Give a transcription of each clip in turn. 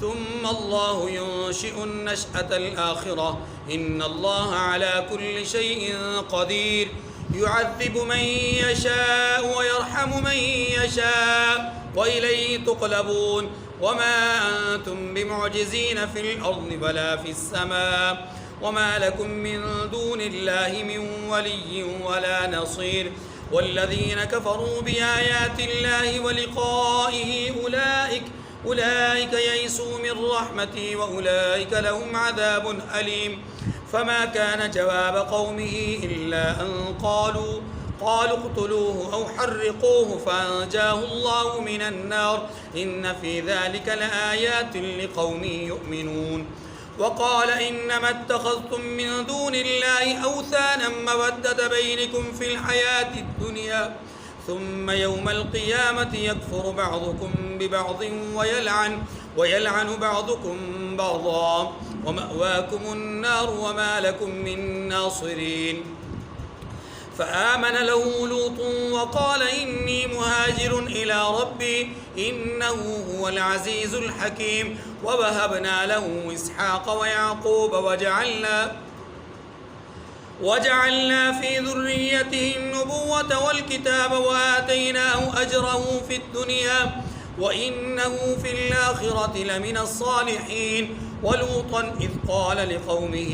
ثم الله ينشئ النشأة الآخرة إن الله على كل شيء قدير يعذب من يشاء ويرحم من يشاء وإليه تقلبون وما أنتم بمعجزين في الأرض ولا في السماء وما لكم من دون الله من ولي ولا نصير والذين كفروا بآيات الله ولقائه أولئك يئسوا من رحمتي وأولئك لهم عذاب أليم فما كان جواب قومه إلا أن قالوا اقتلوه أو حرقوه فأنجاه الله من النار إن في ذلك لآيات لقوم يؤمنون وقال إنما اتخذتم من دون الله أوثانا مودة بينكم في الحياة الدنيا ثم يوم القيامة يكفر بعضكم ببعض ويلعن بعضكم بعضا ومأواكم النار وما لكم من ناصرين فآمن له لوط وقال إني مهاجر إلى ربي إنه هو العزيز الحكيم ووهبنا له إسحاق ويعقوب وجعلنا في ذريته النبوة والكتاب وآتيناه أجره في الدنيا وإنه في الآخرة لمن الصالحين ولوطا إذ قال لقومه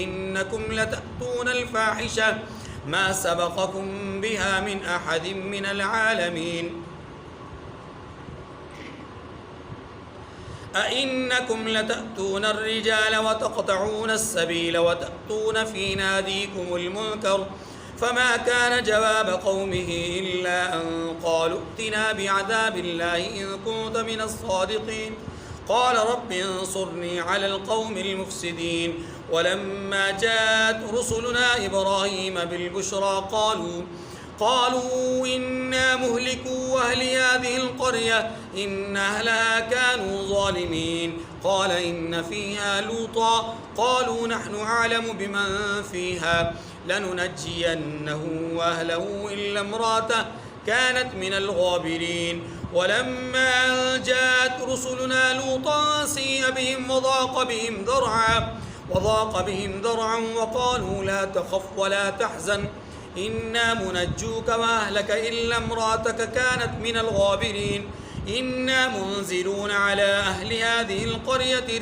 إنكم لتأتون الفاحشة ما سبقكم بها من أحد من العالمين أئنكم لتأتون الرجال وتقطعون السبيل وتأتون في ناديكم المنكر فما كان جواب قومه إلا أن قالوا ائتنا بعذاب الله إن كنت من الصادقين قال رب انصرني على القوم المفسدين ولما جاءت رسلنا إبراهيم بالبشرى قالوا إنا مهلكو أهل هذه القرية إن أهلها كانوا ظالمين قال إن فيها لوطا قالوا نحن أعلم بمن فيها لننجينه وأهله إلا امرأته كانت من الغابرين ولما جاءت رسلنا لوطا سيء بهم وضاق بهم ذرعا وقالوا لا تخف ولا تحزن إنا منجوك وأهلك إلا امرأتك كانت من الغابرين إنا منزلون على أهل هذه القرية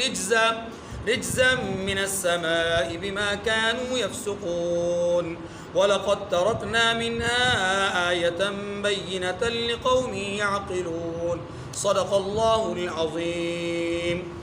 رجزا من السماء بما كانوا يفسقون ولقد تركنا منها آية بينة لقوم يعقلون صدق الله العظيم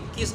21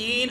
3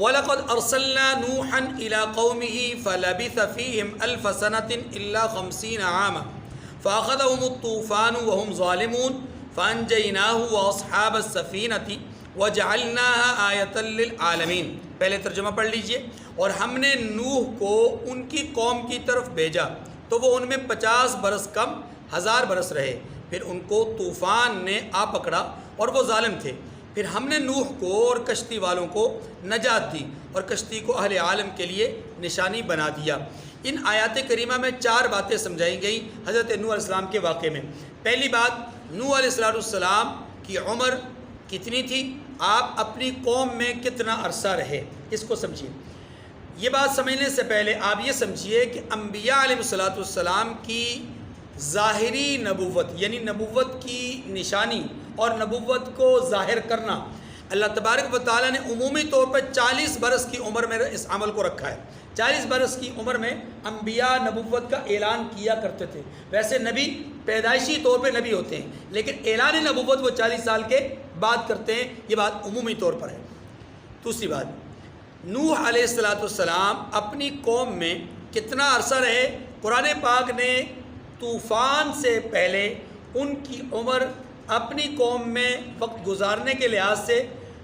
وَلَقَدْ أَرْسَلْنَا نُوحًا إِلَىٰ قَوْمِهِ فَلَبِثَ فِيهِمْ أَلْفَ سَنَةٍ إِلَّا 50 عَامًا فَأَخَذَهُمُ الطُّوفَانُ وَهُمْ ظَالِمُونَ فَأَنجَيْنَاهُ وَأَصْحَابَ السَّفِينَةِ وَجَعَلْنَاهَا آیَةً لِلْعَالَمِينَ۔ پہلے ترجمہ پڑھ لیجئے۔ اور ہم نے نوح کو ان کی قوم کی طرف بھیجا تو وہ ان میں 50 برس کم 1000 برس رہے، پھر ان کو طوفان نے آ پکڑا اور وہ ظالم تھے۔ پھر ہم نے نوح کو اور کشتی والوں کو نجات دی اور کشتی کو اہل عالم کے لیے نشانی بنا دیا۔ ان آیات کریمہ میں 4 باتیں سمجھائی گئیں حضرت نوح علیہ السلام کے واقعے میں۔ پہلی بات، نوح علیہ السلام کی عمر کتنی تھی، آپ اپنی قوم میں کتنا عرصہ رہے، اس کو سمجھیے۔ یہ بات سمجھنے سے پہلے آپ یہ سمجھیے کہ انبیاء علیہ السلام کی ظاہری نبوت یعنی نبوت کی نشانی اور نبوت کو ظاہر کرنا اللہ تبارک و تعالیٰ نے عمومی طور پر 40 برس کی عمر میں اس عمل کو رکھا ہے۔ 40 برس کی عمر میں انبیاء نبوت کا اعلان کیا کرتے تھے۔ ویسے نبی پیدائشی طور پہ نبی ہوتے ہیں، لیکن اعلان نبوت وہ 40 سال کے بعد کرتے ہیں، یہ بات عمومی طور پر ہے۔ دوسری بات، نوح علیہ السلام اپنی قوم میں کتنا عرصہ رہے؟ قرآن پاک نے طوفان سے پہلے ان کی عمر اپنی قوم میں وقت گزارنے کے لحاظ سے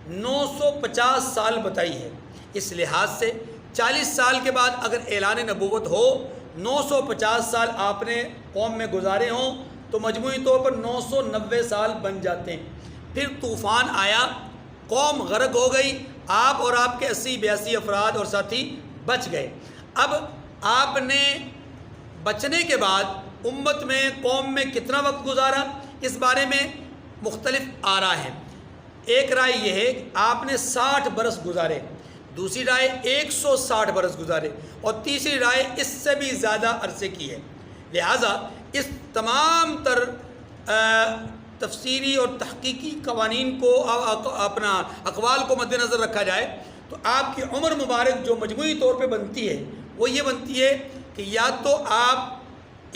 950 سال بتائی ہے۔ اس لحاظ سے 40 سال کے بعد اگر اعلان نبوت ہو، 950 سال آپ نے قوم میں گزارے ہوں تو مجموعی طور پر 990 سال بن جاتے ہیں۔ پھر طوفان آیا، قوم غرق ہو گئی، آپ اور آپ کے 80-82 افراد اور ساتھی بچ گئے۔ اب آپ نے بچنے کے بعد امت میں قوم میں کتنا وقت گزارا، اس بارے میں مختلف آراء ہیں۔ ایک رائے یہ ہے کہ آپ نے 60 برس گزارے، دوسری رائے 160 برس گزارے، اور تیسری رائے اس سے بھی زیادہ عرصے کی ہے۔ لہٰذا اس تمام تر تفسیری اور تحقیقی قوانین کو اپنا اقوال کو مد نظر رکھا جائے تو آپ کی عمر مبارک جو مجموعی طور پہ بنتی ہے وہ یہ بنتی ہے کہ یا تو آپ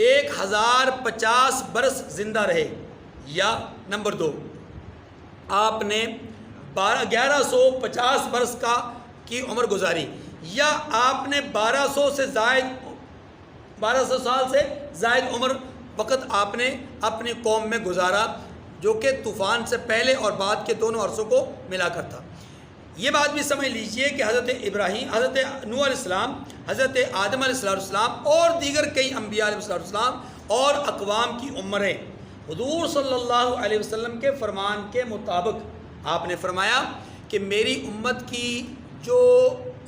1050 برس زندہ رہے، یا نمبر 2 آپ نے 1150 برس کی عمر گزاری، یا آپ نے 1200 سال سے زائد عمر وقت آپ نے اپنی قوم میں گزارا، جو کہ طوفان سے پہلے اور بعد کے دونوں عرصوں کو ملا کر تھا۔ یہ بات بھی سمجھ لیجئے کہ حضرت ابراہیم، حضرت نوح علیہ السلام، حضرت آدم علیہ السلام اور دیگر کئی انبیاء علیہ السلام اور اقوام کی عمریں حضور صلی اللہ علیہ وسلم کے فرمان کے مطابق آپ نے فرمایا کہ میری امت کی جو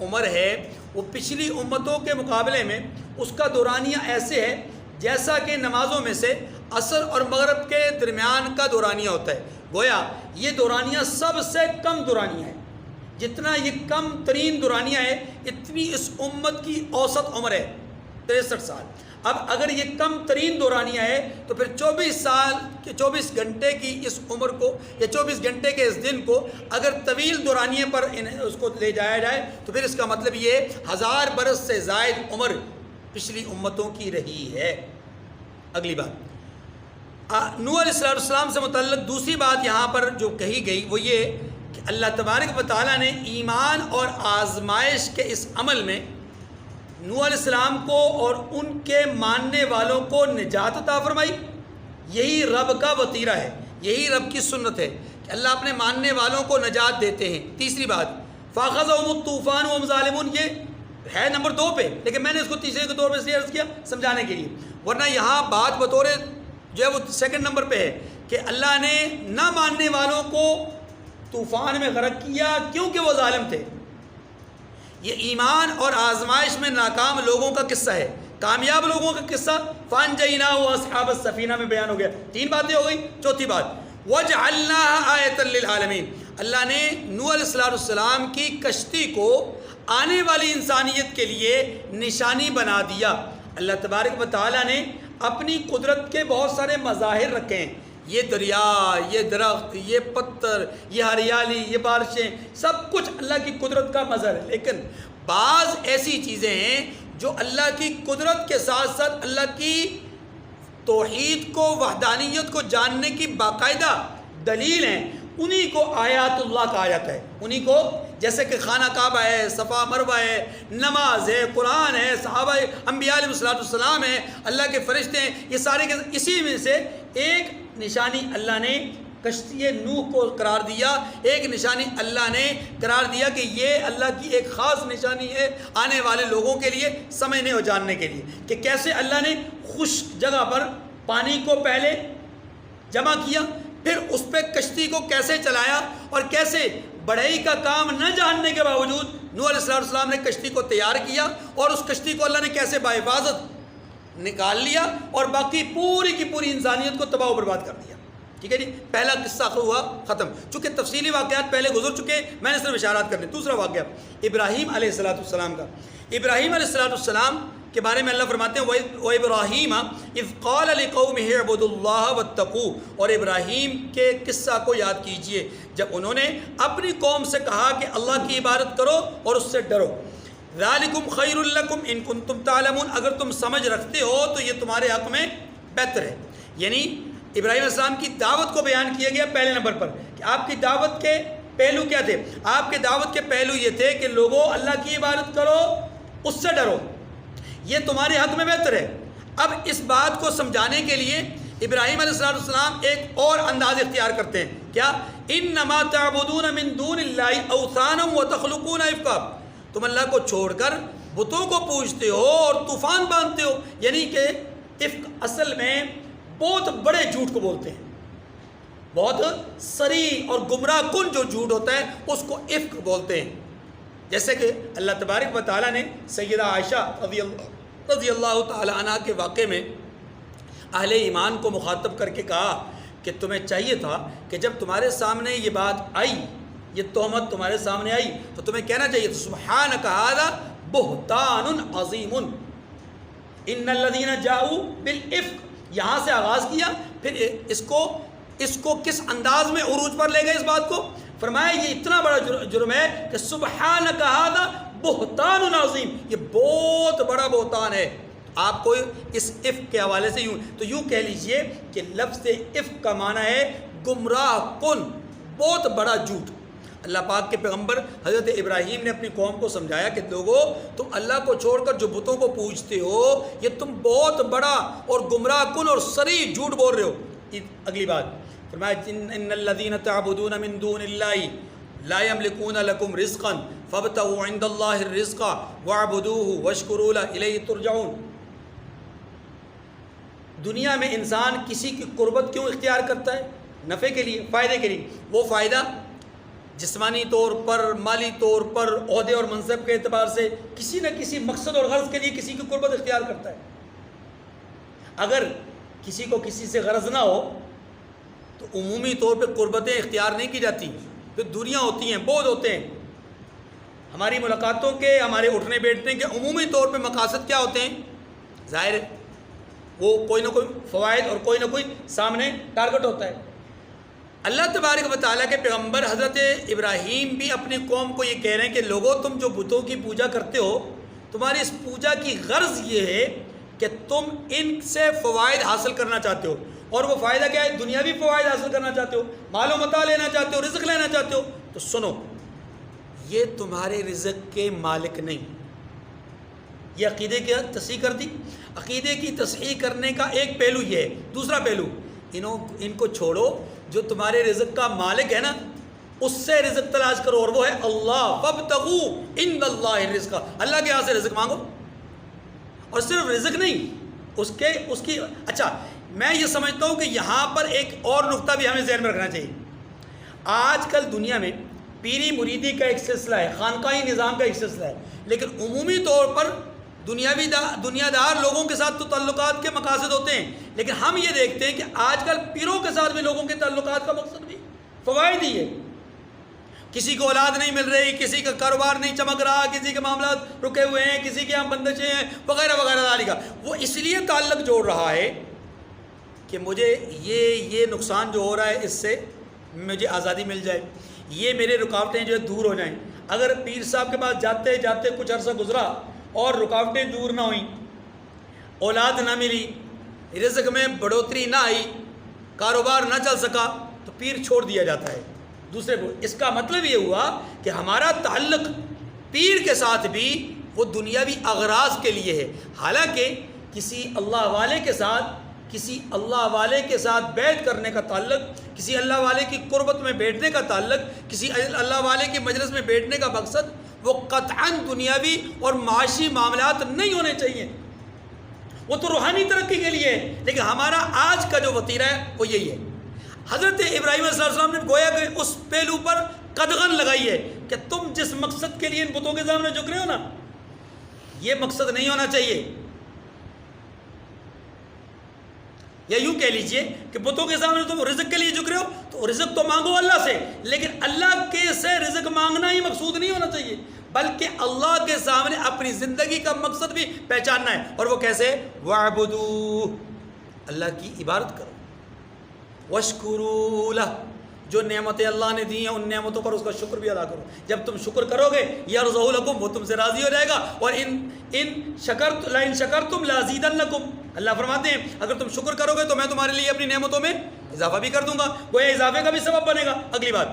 عمر ہے وہ پچھلی امتوں کے مقابلے میں اس کا دورانیہ ایسے ہے جیسا کہ نمازوں میں سے عصر اور مغرب کے درمیان کا دورانیہ ہوتا ہے۔ گویا یہ دورانیہ سب سے کم دورانیہ ہے، جتنا یہ کم ترین دورانیہ ہے اتنی اس امت کی اوسط عمر ہے 63 سال۔ اب اگر یہ کم ترین دورانیہ ہے تو پھر 24 گھنٹے کی اس عمر کو یا 24 گھنٹے کے اس دن کو اگر طویل دورانیے پر اس کو لے جایا جائے تو پھر اس کا مطلب یہ 1000 برس سے زائد عمر پچھلی امتوں کی رہی ہے۔ اگلی بات، نوح علیہ السلام سے متعلق دوسری بات یہاں پر جو کہی گئی وہ یہ کہ اللہ تبارک و تعالیٰ نے ایمان اور آزمائش کے اس عمل میں نوح علیہ السلام کو اور ان کے ماننے والوں کو نجات عطا فرمائی۔ یہی رب کا وطیرہ ہے، یہی رب کی سنت ہے کہ اللہ اپنے ماننے والوں کو نجات دیتے ہیں۔ تیسری بات، فَأَخَذَهُمُ الطُّوفَانُ وَهُمْ ظَالِمُونَ، یہ ہے نمبر 2 پہ، لیکن میں نے اس کو تیسرے کے طور پہ اس لیے عرض کیا سمجھانے کے لیے، ورنہ یہاں بات بطور جو ہے وہ سیکنڈ نمبر پہ ہے کہ اللہ نے نہ ماننے والوں کو طوفان میں غرق کیا کیونکہ وہ ظالم تھے۔ یہ ایمان اور آزمائش میں ناکام لوگوں کا قصہ ہے، کامیاب لوگوں کا قصہ فَأَنجَيْنَاهُ وَأَصْحَابَ السَّفِينَةِ میں بیان ہو گیا۔ 3 باتیں ہو گئی۔ چوتھی بات، وَجْعَلْنَاهَا آیَةً لِلْعَالَمِينَ، اللہ نے نوح علیہ السلام کی کشتی کو آنے والی انسانیت کے لیے نشانی بنا دیا۔ اللہ تبارک و تعالیٰ نے اپنی قدرت کے بہت سارے مظاہر رکھے ہیں، یہ دریا، یہ درخت، یہ پتھر، یہ ہریالی، یہ بارشیں، سب کچھ اللہ کی قدرت کا مظہر ہے، لیکن بعض ایسی چیزیں ہیں جو اللہ کی قدرت کے ساتھ ساتھ اللہ کی توحید کو، وحدانیت کو جاننے کی باقاعدہ دلیل ہیں، انہی کو آیات اللہ کہا جاتا ہے۔ انہی کو جیسے کہ خانہ کعبہ ہے، صفا مروہ ہے، نماز ہے، قرآن ہے، صحابہ انبیاء علیہ السلام ہے، اللہ کے فرشتے ہیں، یہ سارے کے اسی میں سے ایک نشانی اللہ نے کشتی نوح کو قرار دیا، ایک نشانی اللہ نے قرار دیا کہ یہ اللہ کی ایک خاص نشانی ہے آنے والے لوگوں کے لیے سمجھنے اور جاننے کے لیے، کہ کیسے اللہ نے خشک جگہ پر پانی کو پہلے جمع کیا، پھر اس پہ کشتی کو کیسے چلایا، اور کیسے بڑھئی کا کام نہ جاننے کے باوجود نوح علیہ السلام نے کشتی کو تیار کیا، اور اس کشتی کو اللہ نے کیسے باحفاظت نکال لیا اور باقی پوری کی پوری انسانیت کو تباہ و برباد کر دیا۔ ٹھیک ہے جی، پہلا قصہ ہوا ختم، چونکہ تفصیلی واقعات پہلے گزر چکے، میں نے صرف اشارات کرنے۔ دوسرا واقعہ ابراہیم علیہ السلام کا۔ ابراہیم علیہ السلام کے بارے میں اللہ فرماتے ہیں وَإِبْرَاهِيمَ إِذْ قَالَ لِقَوْمِهِ اعْبُدُوا اللَّهَ وَاتَّقُوهُ، اور ابراہیم کے قصہ کو یاد کیجئے جب انہوں نے اپنی قوم سے کہا کہ اللہ کی عبادت کرو اور اس سے ڈرو۔ ذَلِكُمْ خَيْرٌ لَكُمْ إِن كُنتُمْ تَعْلَمُونَ، اگر تم سمجھ رکھتے ہو تو یہ تمہارے حق میں بہتر ہے۔ یعنی ابراہیم علیہ السلام کی دعوت کو بیان کیا گیا پہلے نمبر پر کہ آپ کی دعوت کے پہلو کیا تھے؟ آپ کے دعوت کے پہلو یہ تھے کہ لوگوں اللہ کی عبادت کرو، اس سے ڈرو، یہ تمہارے حق میں بہتر ہے۔ اب اس بات کو سمجھانے کے لیے ابراہیم علیہ السلام ایک اور انداز اختیار کرتے ہیں، کیا؟ انما تعبدون من دون اللہ اوثانا وتخلقون افکا، تم اللہ کو چھوڑ کر بتوں کو پوجتے ہو اور طوفان باندھتے ہو، یعنی کہ افک اصل میں بہت بڑے جھوٹ کو بولتے ہیں، بہت صریح اور گمراہ کن جو جھوٹ ہوتا ہے اس کو افک بولتے ہیں۔ جیسے کہ اللہ تبارک و تعالیٰ نے سیدہ عائشہ رضی اللہ تعالیٰ عنہ کے واقعے میں اہل ایمان کو مخاطب کر کے کہا کہ تمہیں چاہیے تھا کہ جب تمہارے سامنے یہ بات آئی، یہ تہمت تمہارے سامنے آئی، تو تمہیں کہنا چاہیے تھا سبحانک ھذا بہتان عظیم ان الذین جاؤوا بالافک، یہاں سے آغاز کیا، پھر اس کو کس انداز میں عروج پر لے گئے اس بات کو؟ فرمایا یہ اتنا بڑا جرم ہے کہ سبحانک ھذا بہتان عظیم، یہ بہت بڑا بہتان ہے۔ آپ کو اس افک کے حوالے سے یوں کہہ لیجئے کہ لفظ افک کا معنی ہے گمراہ کن، بہت بڑا جھوٹ۔ اللہ پاک کے پیغمبر حضرت ابراہیم نے اپنی قوم کو سمجھایا کہ لوگو تم اللہ کو چھوڑ کر جو بتوں کو پوجتے ہو یہ تم بہت بڑا اور گمراہ کن اور صریح جھوٹ بول رہے ہو۔ اگلی بات فرمایا ان الذین تعبدون من دون اللہ لا یملکون لکم رزقا فابتغوا عند اللہ الرزق واعبدوہ واشکروا له الیہ ترجعون۔ دنیا میں انسان کسی کی قربت کیوں اختیار کرتا ہے؟ نفع کے لیے، فائدے کے لیے۔ وہ فائدہ جسمانی طور پر، مالی طور پر، عہدے اور منصب کے اعتبار سے کسی نہ کسی مقصد اور غرض کے لیے کسی کی قربت اختیار کرتا ہے۔ اگر کسی کو کسی سے غرض نہ ہو تو عمومی طور پہ قربتیں اختیار نہیں کی جاتی، پھر دوریاں ہوتی ہیں، بودھ ہوتے ہیں۔ ہماری ملاقاتوں کے، ہمارے اٹھنے بیٹھنے کے عمومی طور پہ مقاصد کیا ہوتے ہیں؟ ظاہر ہے وہ کوئی نہ کوئی فوائد اور کوئی نہ کوئی سامنے ٹارگٹ ہوتا ہے۔ اللہ تبارک و تعالیٰ کے پیغمبر حضرت ابراہیم بھی اپنی قوم کو یہ کہہ رہے ہیں کہ لوگوں تم جو بتوں کی پوجا کرتے ہو، تمہاری اس پوجا کی غرض یہ ہے کہ تم ان سے فوائد حاصل کرنا چاہتے ہو، اور وہ فائدہ کیا ہے؟ دنیاوی فوائد حاصل کرنا چاہتے ہو، مال و متاع لینا چاہتے ہو، رزق لینا چاہتے ہو۔ تو سنو، یہ تمہارے رزق کے مالک نہیں۔ یہ عقیدے کی تصحیح کر دی۔ عقیدے کی تصحیح کرنے کا ایک پہلو یہ ہے۔ دوسرا پہلو، ان کو چھوڑو، جو تمہارے رزق کا مالک ہے نا، اس سے رزق تلاش کرو، اور وہ ہے اللہ۔ فابتغوا عند اللہ الرزق، اللہ کے یہاں سے رزق مانگو۔ اور صرف رزق نہیں، اس کی اچھا، میں یہ سمجھتا ہوں کہ یہاں پر ایک اور نقطہ بھی ہمیں ذہن میں رکھنا چاہیے۔ آج کل دنیا میں پیری مریدی کا ایک سلسلہ ہے، خانقاہی نظام کا ایک سلسلہ ہے، لیکن عمومی طور پر دنیا دار لوگوں کے ساتھ تو تعلقات کے مقاصد ہوتے ہیں، لیکن ہم یہ دیکھتے ہیں کہ آج کل پیروں کے ساتھ بھی لوگوں کے تعلقات کا مقصد بھی فوائد ہی ہے۔ کسی کو اولاد نہیں مل رہی، کسی کا کاروبار نہیں چمک رہا، کسی کے معاملات رکے ہوئے ہیں، کسی کے یہاں بندشیں ہیں، وغیرہ وغیرہ ذالک کا، وہ اس لیے تعلق جوڑ رہا ہے کہ مجھے یہ نقصان جو ہو رہا ہے اس سے مجھے آزادی مل جائے، یہ میرے رکاوٹیں جو ہے دور ہو جائیں۔ اگر پیر صاحب کے پاس جاتے جاتے کچھ عرصہ گزرا اور رکاوٹیں دور نہ ہوئیں، اولاد نہ ملی، رزق میں بڑھوتری نہ آئی، کاروبار نہ چل سکا، تو پیر چھوڑ دیا جاتا ہے۔ دوسرے کو. اس کا مطلب یہ ہوا کہ ہمارا تعلق پیر کے ساتھ بھی وہ دنیاوی اغراض کے لیے ہے. حالانکہ کسی اللہ والے کے ساتھ بیعت کرنے کا تعلق، کسی اللہ والے کی قربت میں بیٹھنے کا تعلق، کسی اللہ والے کی مجلس میں بیٹھنے کا مقصد وہ قطعاً دنیاوی اور معاشی معاملات نہیں ہونے چاہیے، وہ تو روحانی ترقی کے لیے ہے. لیکن ہمارا آج کا جو وتیرہ ہے وہ یہی ہے. حضرت ابراہیم علیہ السلام نے گویا کہ اس پہلو پر قدغن لگائی ہے کہ تم جس مقصد کے لیے ان بتوں کے سامنے جھک رہے ہو نا، یہ مقصد نہیں ہونا چاہیے. یا یوں کہہ لیجئے کہ بتوں کے سامنے تم رزق کے لیے جھک رہے ہو تو رزق تو مانگو اللہ سے، لیکن اللہ کے سے رزق مانگنا ہی مقصود نہیں ہونا چاہیے، بلکہ اللہ کے سامنے اپنی زندگی کا مقصد بھی پہچاننا ہے. اور وہ کیسے؟ وَاعْبُدُوا، اللہ کی عبادت کرو، وَاشْكُرُوا لَهُ، جو نعمتیں اللہ نے دی ہیں ان نعمتوں پر اس کا شکر بھی ادا کرو. جب تم شکر کرو گے یرضہ لکم، وہ تم سے راضی ہو جائے گا. اور لئن شکرتم لازیدنکم، اللہ فرماتے ہیں اگر تم شکر کرو گے تو میں تمہارے لیے اپنی نعمتوں میں اضافہ بھی کر دوں گا. گویا اضافے کا بھی سبب بنے گا. اگلی بات،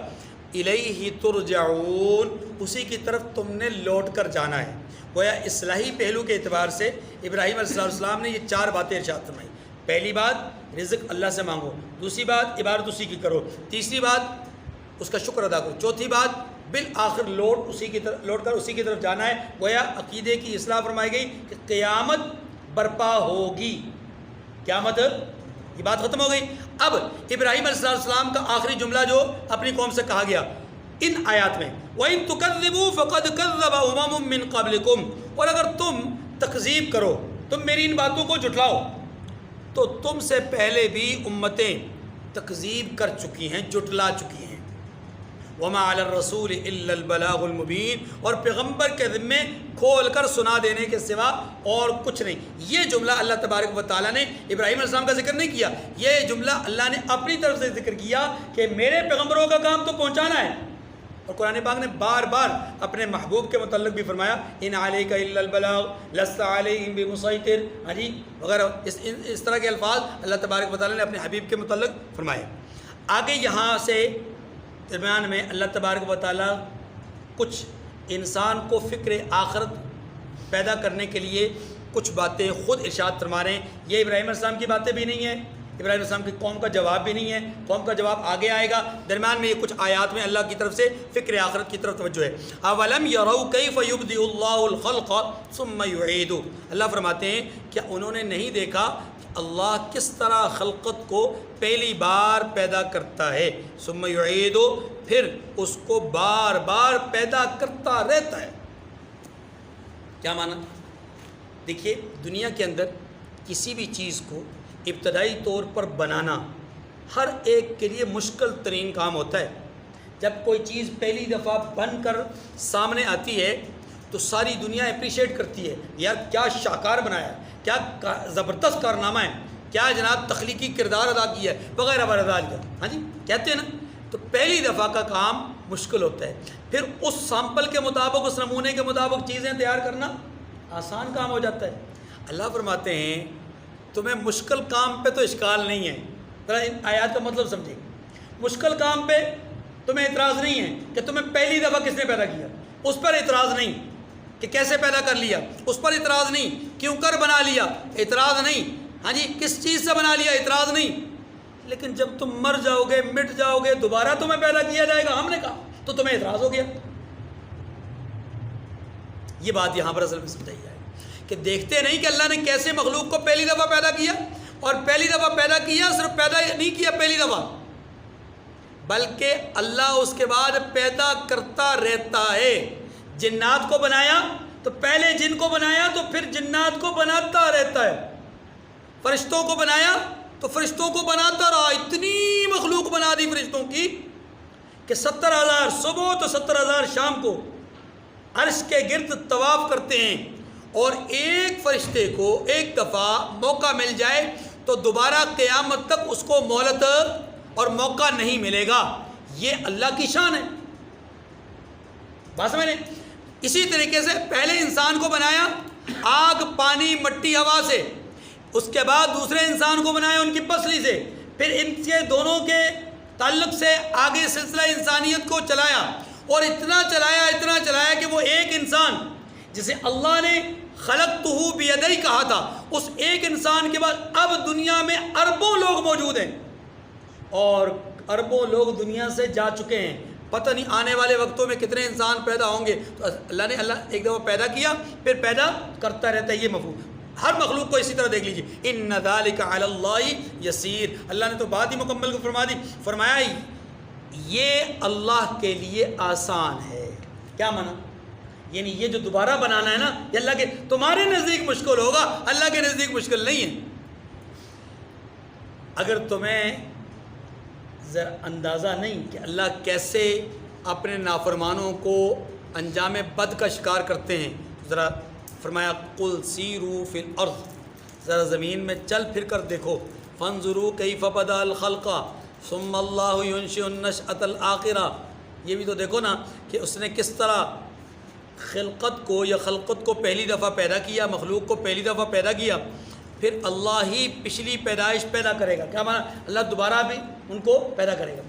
الیہ ترجعون، اسی کی طرف تم نے لوٹ کر جانا ہے. گویا اصلاحی پہلو کے اعتبار سے ابراہیم علیہ السلام نے یہ 4 باتیں ارشاد فرمائی. پہلی بات رزق اللہ سے مانگو، دوسری بات عبادت اسی کی کرو، تیسری بات اس کا شکر ادا کرو، چوتھی بات بالآخر لوٹ کر اسی کی طرف جانا ہے. گویا عقیدے کی اصلاح فرمائی گئی کہ قیامت برپا ہوگی. قیامت، یہ بات ختم ہو گئی. اب ابراہیم علیہ السلام کا آخری جملہ جو اپنی قوم سے کہا گیا ان آیات میں، وَإِن تُكَذِّبُوا فَقَدْ كَذَّبَ أُمَمٌ مِّن قَبْلِكُمْ، اور اگر تم تکذیب کرو، تم میری ان باتوں کو جھٹلاؤ، تو تم سے پہلے بھی امتیں تکذیب کر چکی ہیں، جھٹلا چکی ہیں. وَمَا عَلَى الرَّسُولِ إِلَّا الْبَلَاغُ الْمُبِينُ، اور پیغمبر کے ذمے کھول کر سنا دینے کے سوا اور کچھ نہیں. یہ جملہ اللہ تبارک و تعالیٰ نے ابراہیم علیہ السلام کا ذکر نہیں کیا، یہ جملہ اللہ نے اپنی طرف سے ذکر کیا کہ میرے پیغمبروں کا کام تو پہنچانا ہے. اور قرآن پاک نے بار بار اپنے محبوب کے متعلق بھی فرمایا، ان علیک الا البلاغ لست علیہم بمسیطر، وغیرہ اس طرح کے الفاظ اللہ تبارک و تعالیٰ نے اپنے حبیب کے متعلق فرمائے. آگے یہاں سے درمیان میں اللہ تبارک و تعالیٰ کچھ انسان کو فکر آخرت پیدا کرنے کے لیے کچھ باتیں خود ارشاد فرما رہے ہیں. یہ ابراہیم علیہ السلام کی باتیں بھی نہیں ہیں، ابراہیم علیہ السلام کی قوم کا جواب بھی نہیں ہے، قوم کا جواب آگے آئے گا. درمیان میں یہ کچھ آیات میں اللہ کی طرف سے فکر آخرت کی طرف توجہ ہے. اولم یروا کیف یبدئ اللہ الخلق ثم یعید، اللہ فرماتے ہیں کیا انہوں نے نہیں دیکھا کہ اللہ کس طرح خلقت کو پہلی بار پیدا کرتا ہے، ثم یعید، پھر اس کو بار بار پیدا کرتا رہتا ہے. کیا معنی؟ دیکھیے دنیا کے اندر کسی بھی چیز کو ابتدائی طور پر بنانا ہر ایک کے لیے مشکل ترین کام ہوتا ہے. جب کوئی چیز پہلی دفعہ بن کر سامنے آتی ہے تو ساری دنیا اپریشیٹ کرتی ہے، یار کیا شاہکار بنایا، کیا زبردست کارنامہ ہے، کیا جناب تخلیقی کردار ادا کیا ہے، وغیرہ وغیرہ. ہاں جی کہتے ہیں نا. تو پہلی دفعہ کا کام مشکل ہوتا ہے، پھر اس سیمپل کے مطابق، اس نمونے کے مطابق چیزیں تیار کرنا آسان کام ہو جاتا ہے. اللہ فرماتے ہیں تمہیں مشکل کام پہ تو اشکال نہیں ہے. ذرا ان آیات کا مطلب سمجھیں. مشکل کام پہ تمہیں اعتراض نہیں ہے کہ تمہیں پہلی دفعہ کس نے پیدا کیا، اس پر اعتراض نہیں. کہ کیسے پیدا کر لیا، اس پر اعتراض نہیں. کیوں کر بنا لیا، اعتراض نہیں. ہاں جی کس چیز سے بنا لیا، اعتراض نہیں. لیکن جب تم مر جاؤ گے، مٹ جاؤ گے، دوبارہ تمہیں پیدا کیا جائے گا، ہم نے کہا تو تمہیں اعتراض ہو گیا. یہ بات یہاں پر اصل میں سمجھائی جائے کہ دیکھتے نہیں کہ اللہ نے کیسے مخلوق کو پہلی دفعہ پیدا کیا، اور پہلی دفعہ پیدا کیا صرف پیدا نہیں کیا پہلی دفعہ، بلکہ اللہ اس کے بعد پیدا کرتا رہتا ہے. جنات کو بنایا تو پہلے جن کو بنایا تو پھر جنات کو بناتا رہتا ہے. فرشتوں کو بنایا تو فرشتوں کو بناتا رہا. اتنی مخلوق بنا دی فرشتوں کی کہ 70,000 صبح تو 70,000 شام کو عرش کے گرد طواف کرتے ہیں. اور ایک فرشتے کو ایک دفعہ موقع مل جائے تو دوبارہ قیامت تک اس کو مہلت اور موقع نہیں ملے گا. یہ اللہ کی شان ہے. بات سمجھ لیں. اسی طریقے سے پہلے انسان کو بنایا آگ، پانی، مٹی، ہوا سے، اس کے بعد دوسرے انسان کو بنایا ان کی پسلی سے، پھر ان کے دونوں کے تعلق سے آگے سلسلہ انسانیت کو چلایا، اور اتنا چلایا کہ وہ ایک انسان جسے اللہ نے خلقتہ بیدی کہا تھا، اس ایک انسان کے بعد اب دنیا میں اربوں لوگ موجود ہیں، اور اربوں لوگ دنیا سے جا چکے ہیں، پتہ نہیں آنے والے وقتوں میں کتنے انسان پیدا ہوں گے۔ تو اللہ ایک دفعہ پیدا کیا، پھر پیدا کرتا رہتا ہے، یہ مفہوم ہر مخلوق کو اسی طرح دیکھ لیجیے۔ ان ذالک علی اللہ یسیر، اللہ نے تو بات ہی مکمل کو فرما دی، فرمایا یہ اللہ کے لیے آسان ہے۔ کیا مانا؟ یعنی یہ جو دوبارہ بنانا ہے نا، یہ اللہ کے، تمہارے نزدیک مشکل ہوگا، اللہ کے نزدیک مشکل نہیں ہے۔ اگر تمہیں ذرا اندازہ نہیں کہ اللہ کیسے اپنے نافرمانوں کو انجام بد کا شکار کرتے ہیں، ذرا فرمایا قل سیروا فی الارض، ذرا زمین میں چل پھر کر دیکھو، فانظروا کیف بدا الخلق ثم اللہ ینشئ النشأۃ الآخرہ، یہ بھی تو دیکھو نا کہ اس نے کس طرح خلقت کو پہلی دفعہ پیدا کیا، مخلوق کو پہلی دفعہ پیدا کیا، پھر اللہ ہی پچھلی پیدائش پیدا کرے گا۔ کیا مانا؟ اللہ دوبارہ بھی ان کو پیدا کرے گا۔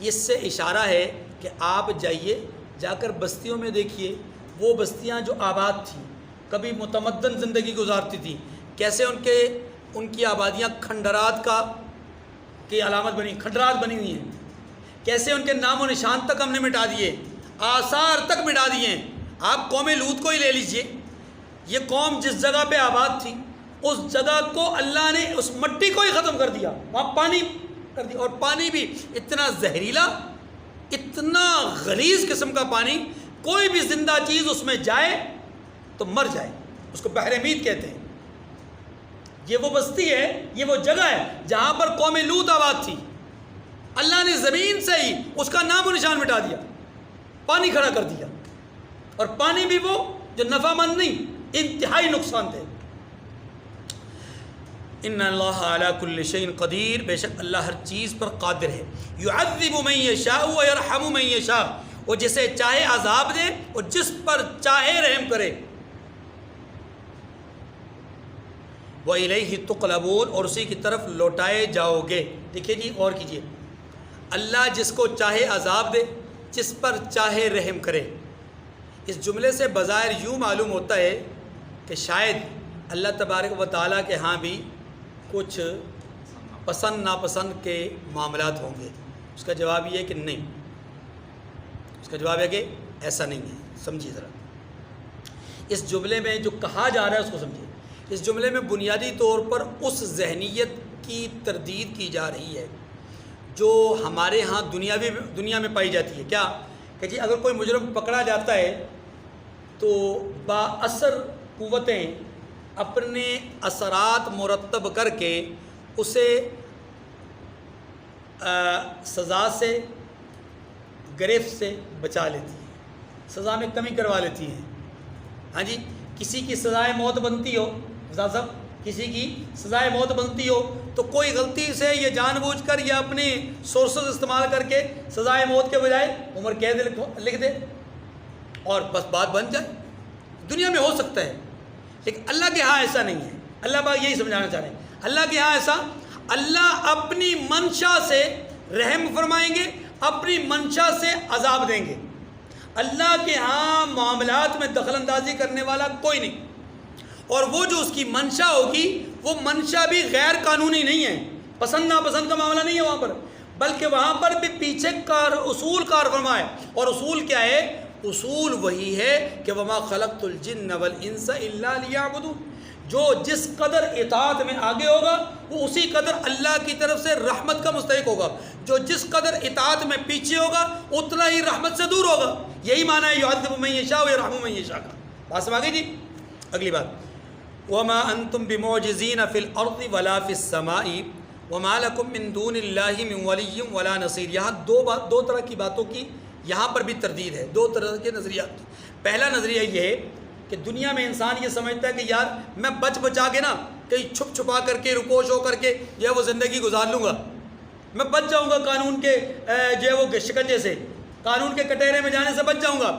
اس سے اشارہ ہے کہ آپ جائیے، جا کر بستیوں میں دیکھیے، وہ بستیاں جو آباد تھیں، کبھی متمدن زندگی گزارتی تھیں، کیسے ان کی آبادیاں کھنڈرات کی علامت بنی، کھنڈرات بنی ہوئی ہیں، کیسے ان کے نام و نشان تک ہم نے مٹا دیے، آثار تک مٹا دیے ہیں۔ آپ قوم لوط کو ہی لے لیجئے، یہ قوم جس جگہ پہ آباد تھی، اس جگہ کو اللہ نے اس مٹی کو ہی ختم کر دیا، وہاں پانی کر دیا، اور پانی بھی اتنا زہریلا، اتنا غلیظ قسم کا پانی، کوئی بھی زندہ چیز اس میں جائے تو مر جائے، اس کو بحر میت کہتے ہیں۔ یہ وہ بستی ہے، یہ وہ جگہ ہے جہاں پر قوم لوط آباد تھی، اللہ نے زمین سے ہی اس کا نام و نشان مٹا دیا، پانی کھڑا کر دیا، اور پانی بھی وہ جو نفع مند نہیں، انتہائی نقصان دہ۔ ان اللہ علی کل شیء قدیر، بے شک اللہ ہر چیز پر قادر ہے۔ یعذب من یشاء ویرحم من یشاء، وہ جسے چاہے عذاب دے اور جس پر چاہے رحم کرے۔ وَإِلَيْهِ تُقْلَبُونَ، اور اسی کی طرف لوٹائے جاؤ گے۔ دیکھیے جی، اور کیجیے، اللہ جس کو چاہے عذاب دے، جس پر چاہے رحم کرے۔ اس جملے سے بظاہر یوں معلوم ہوتا ہے کہ شاید اللہ تبارک و تعالیٰ کے ہاں بھی کچھ پسند ناپسند کے معاملات ہوں گے۔ اس کا جواب یہ ہے کہ نہیں، اس کا جواب ہے کہ ایسا نہیں ہے۔ سمجھیے ذرا، اس جملے میں جو کہا جا رہا ہے اس کو سمجھیے۔ اس جملے میں بنیادی طور پر اس ذہنیت کی تردید کی جا رہی ہے جو ہمارے ہاں دنیا میں پائی جاتی ہے۔ کیا کہ جی اگر کوئی مجرم پکڑا جاتا ہے تو با اثر قوتیں اپنے اثرات مرتب کر کے اسے سزا سے، گرفت سے بچا لیتی ہیں، سزا میں کمی کروا لیتی ہیں۔ ہاں جی، کسی کی سزائے موت بنتی ہو، صاحب کسی کی سزائے موت بنتی ہو تو کوئی غلطی سے یہ جان بوجھ کر یا اپنے سورسز استعمال کر کے سزائے موت کے بجائے عمر قید لکھ دے اور بس بات بن جائے۔ دنیا میں ہو سکتا ہے، لیکن اللہ کے ہاں ایسا نہیں ہے۔ اللہ پاک یہی سمجھانا چاہ رہے ہیں، اللہ کے ہاں ایسا، اللہ اپنی منشا سے رحم فرمائیں گے، اپنی منشا سے عذاب دیں گے۔ اللہ کے ہاں معاملات میں دخل اندازی کرنے والا کوئی نہیں، اور وہ جو اس کی منشا ہوگی وہ منشا بھی غیر قانونی نہیں ہے، پسند ناپسند کا معاملہ نہیں ہے وہاں پر، بلکہ وہاں پر بھی پیچھے اصول کار فرما ہے۔ اور اصول کیا ہے؟ اصول وہی ہے کہ وما خلقت الجن والانس الا لیعبدون، جو جس قدر اطاعت میں آگے ہوگا وہ اسی قدر اللہ کی طرف سے رحمت کا مستحق ہوگا، جو جس قدر اطاعت میں پیچھے ہوگا اتنا ہی رحمت سے دور ہوگا۔ یہی معنی ہے یعذب من یشاء ویرحم من یشاء کا۔ بات سمجھ گئی جی؟ اگلی بات، وما انتم بمعجزین فی الارض ولا فی السماء وما لکم من دون اللہ من ولی ولا نصیر۔ یہاں دو طرح کی باتوں کی یہاں پر بھی تردید ہے، دو طرح کے نظریات۔ پہلا نظریہ یہ ہے کہ دنیا میں انسان یہ سمجھتا ہے کہ یار میں بچا کے نا کہیں چھپ چھپا کر کے رکوش ہو کر کے جو ہے وہ زندگی گزار لوں گا، میں بچ جاؤں گا قانون کے جو ہے وہ شکنجے سے، قانون کے کٹہرے میں جانے سے بچ جاؤں گا،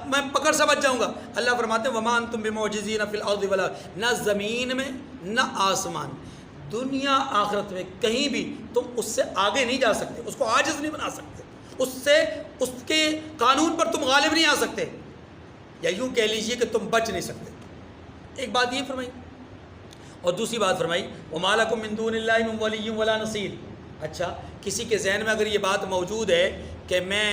میں پکڑ سے بچ جاؤں گا۔ اللہ فرماتے ہیں وما انتم بمعجزین فی الارض ولا، نہ زمین میں نہ آسمان، دنیا آخرت میں کہیں بھی تم اس سے آگے نہیں جا سکتے، اس کو عاجز نہیں بنا سکتے، اس کے قانون پر تم غالب نہیں آ سکتے، یا یوں کہہ لیجئے کہ تم بچ نہیں سکتے۔ ایک بات یہ فرمائی، اور دوسری بات فرمائی وَمَا لَكُم مِّن دُونِ اللَّهِ مِن وَلِيٍّ وَلَا نَصِيرٍ۔ اچھا، کسی کے ذہن میں اگر یہ بات موجود ہے کہ میں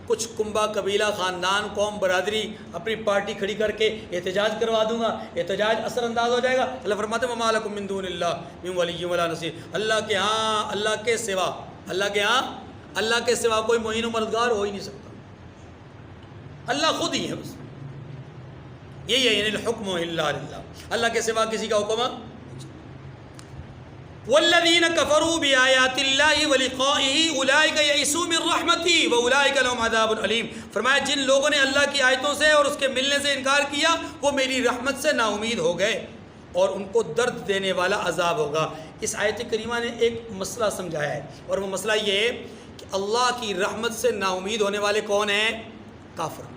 کچھ کنبہ قبیلہ خاندان قوم برادری اپنی پارٹی کھڑی کر کے احتجاج کروا دوں گا، احتجاج اثر انداز ہو جائے گا، اللہ فرماتے ہیں وَمَا لَكُم مِّن دُونِ اللَّهِ مِن وَلِيٍّ وَلَا نَصِيرٍ، اللہ کے ہاں، اللہ کے سوا، اللہ کے ہاں، اللہ کے سوا کوئی معین و مددگار ہو ہی نہیں سکتا، اللہ خود ہی ہے بس، یہی ہے، یعنی الحکم الا للہ، اللہ کے سوا کسی کا حکم۔ والذین کفروا بآیات اللہ ولقائہ اولئک یئسوا من رحمتی واولئک لهم عذاب علیم۔ فرمایا جن لوگوں نے اللہ کی آیتوں سے اور اس کے ملنے سے انکار کیا وہ میری رحمت سے نا امید ہو گئے اور ان کو درد دینے والا عذاب ہوگا۔ اس آیت کریمہ نے ایک مسئلہ سمجھایا ہے، اور وہ مسئلہ یہ ہے کہ اللہ کی رحمت سے نا امید ہونے والے کون ہیں؟ کافر۔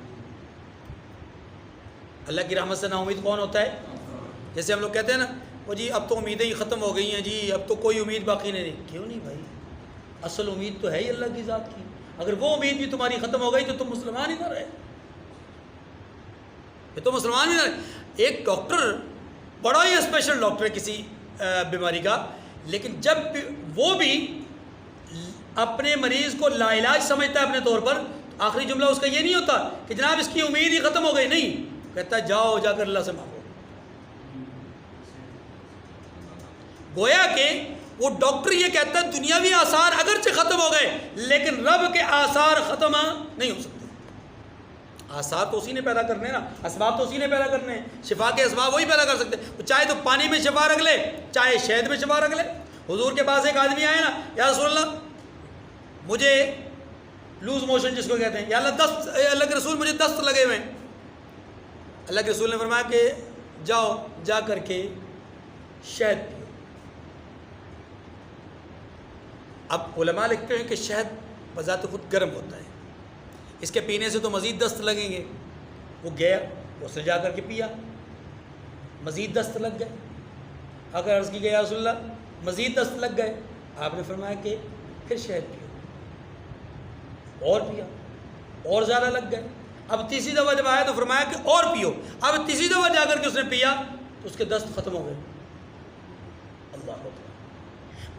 اللہ کی رحمت سے نا امید کون ہوتا ہے؟ جیسے ہم لوگ کہتے ہیں نا وہ جی اب تو امیدیں ہی ختم ہو گئی ہیں جی، اب تو کوئی امید باقی نہیں۔ کیوں نہیں بھائی، اصل امید تو ہے ہی اللہ کی ذات کی، اگر وہ امید بھی تمہاری ختم ہو گئی تو تم مسلمان ہی نہ رہے، یہ تو مسلمان ہی نہ رہے۔ ایک ڈاکٹر بڑا ہی اسپیشل ڈاکٹر ہے کسی بیماری کا، لیکن جب وہ بھی اپنے مریض کو لا علاج سمجھتا ہے اپنے طور پر، آخری جملہ اس کا یہ نہیں ہوتا کہ جناب اس کی امید ہی ختم ہو گئی، نہیں، کہتا ہے جاؤ جا کر اللہ سے مانگو۔ گویا کہ وہ ڈاکٹر یہ کہتا ہے دنیاوی آثار اگرچہ ختم ہو گئے لیکن رب کے آثار ختم نہیں ہو سکتے۔ آثار تو اسی نے پیدا کرنے نا، اسباب تو اسی نے پیدا کرنے ہیں، شفا کے اسباب وہی پیدا کر سکتے، چاہے تو پانی میں شفا رکھ لے چاہے شہد میں شفا رکھ لے۔ حضور کے پاس ایک آدمی آئے نا، یا رسول اللہ مجھے لوز موشن جس کو کہتے ہیں، یا اللہ دست، اللہ کے رسول مجھے دست لگے ہوئے ہیں۔ اللہ کے رسول نے فرمایا کہ جاؤ جا کر کے شہد پیو۔ اب علماء لکھتے ہیں کہ شہد بذات خود گرم ہوتا ہے، اس کے پینے سے تو مزید دست لگیں گے۔ وہ گیا، اس نے جا کر کے پیا، مزید دست لگ گئے۔ اگر عرض کی گئی یا رسول اللہ مزید دست لگ گئے، آپ نے فرمایا کہ پھر شہد پیو، اور پیا، اور زیادہ لگ گئے۔ اب تیسری دفعہ جب آیا تو فرمایا کہ اور پیو۔ اب تیسری دفعہ جا کر کے اس نے پیا تو اس کے دست ختم ہو گئے۔ اللہ اکبر،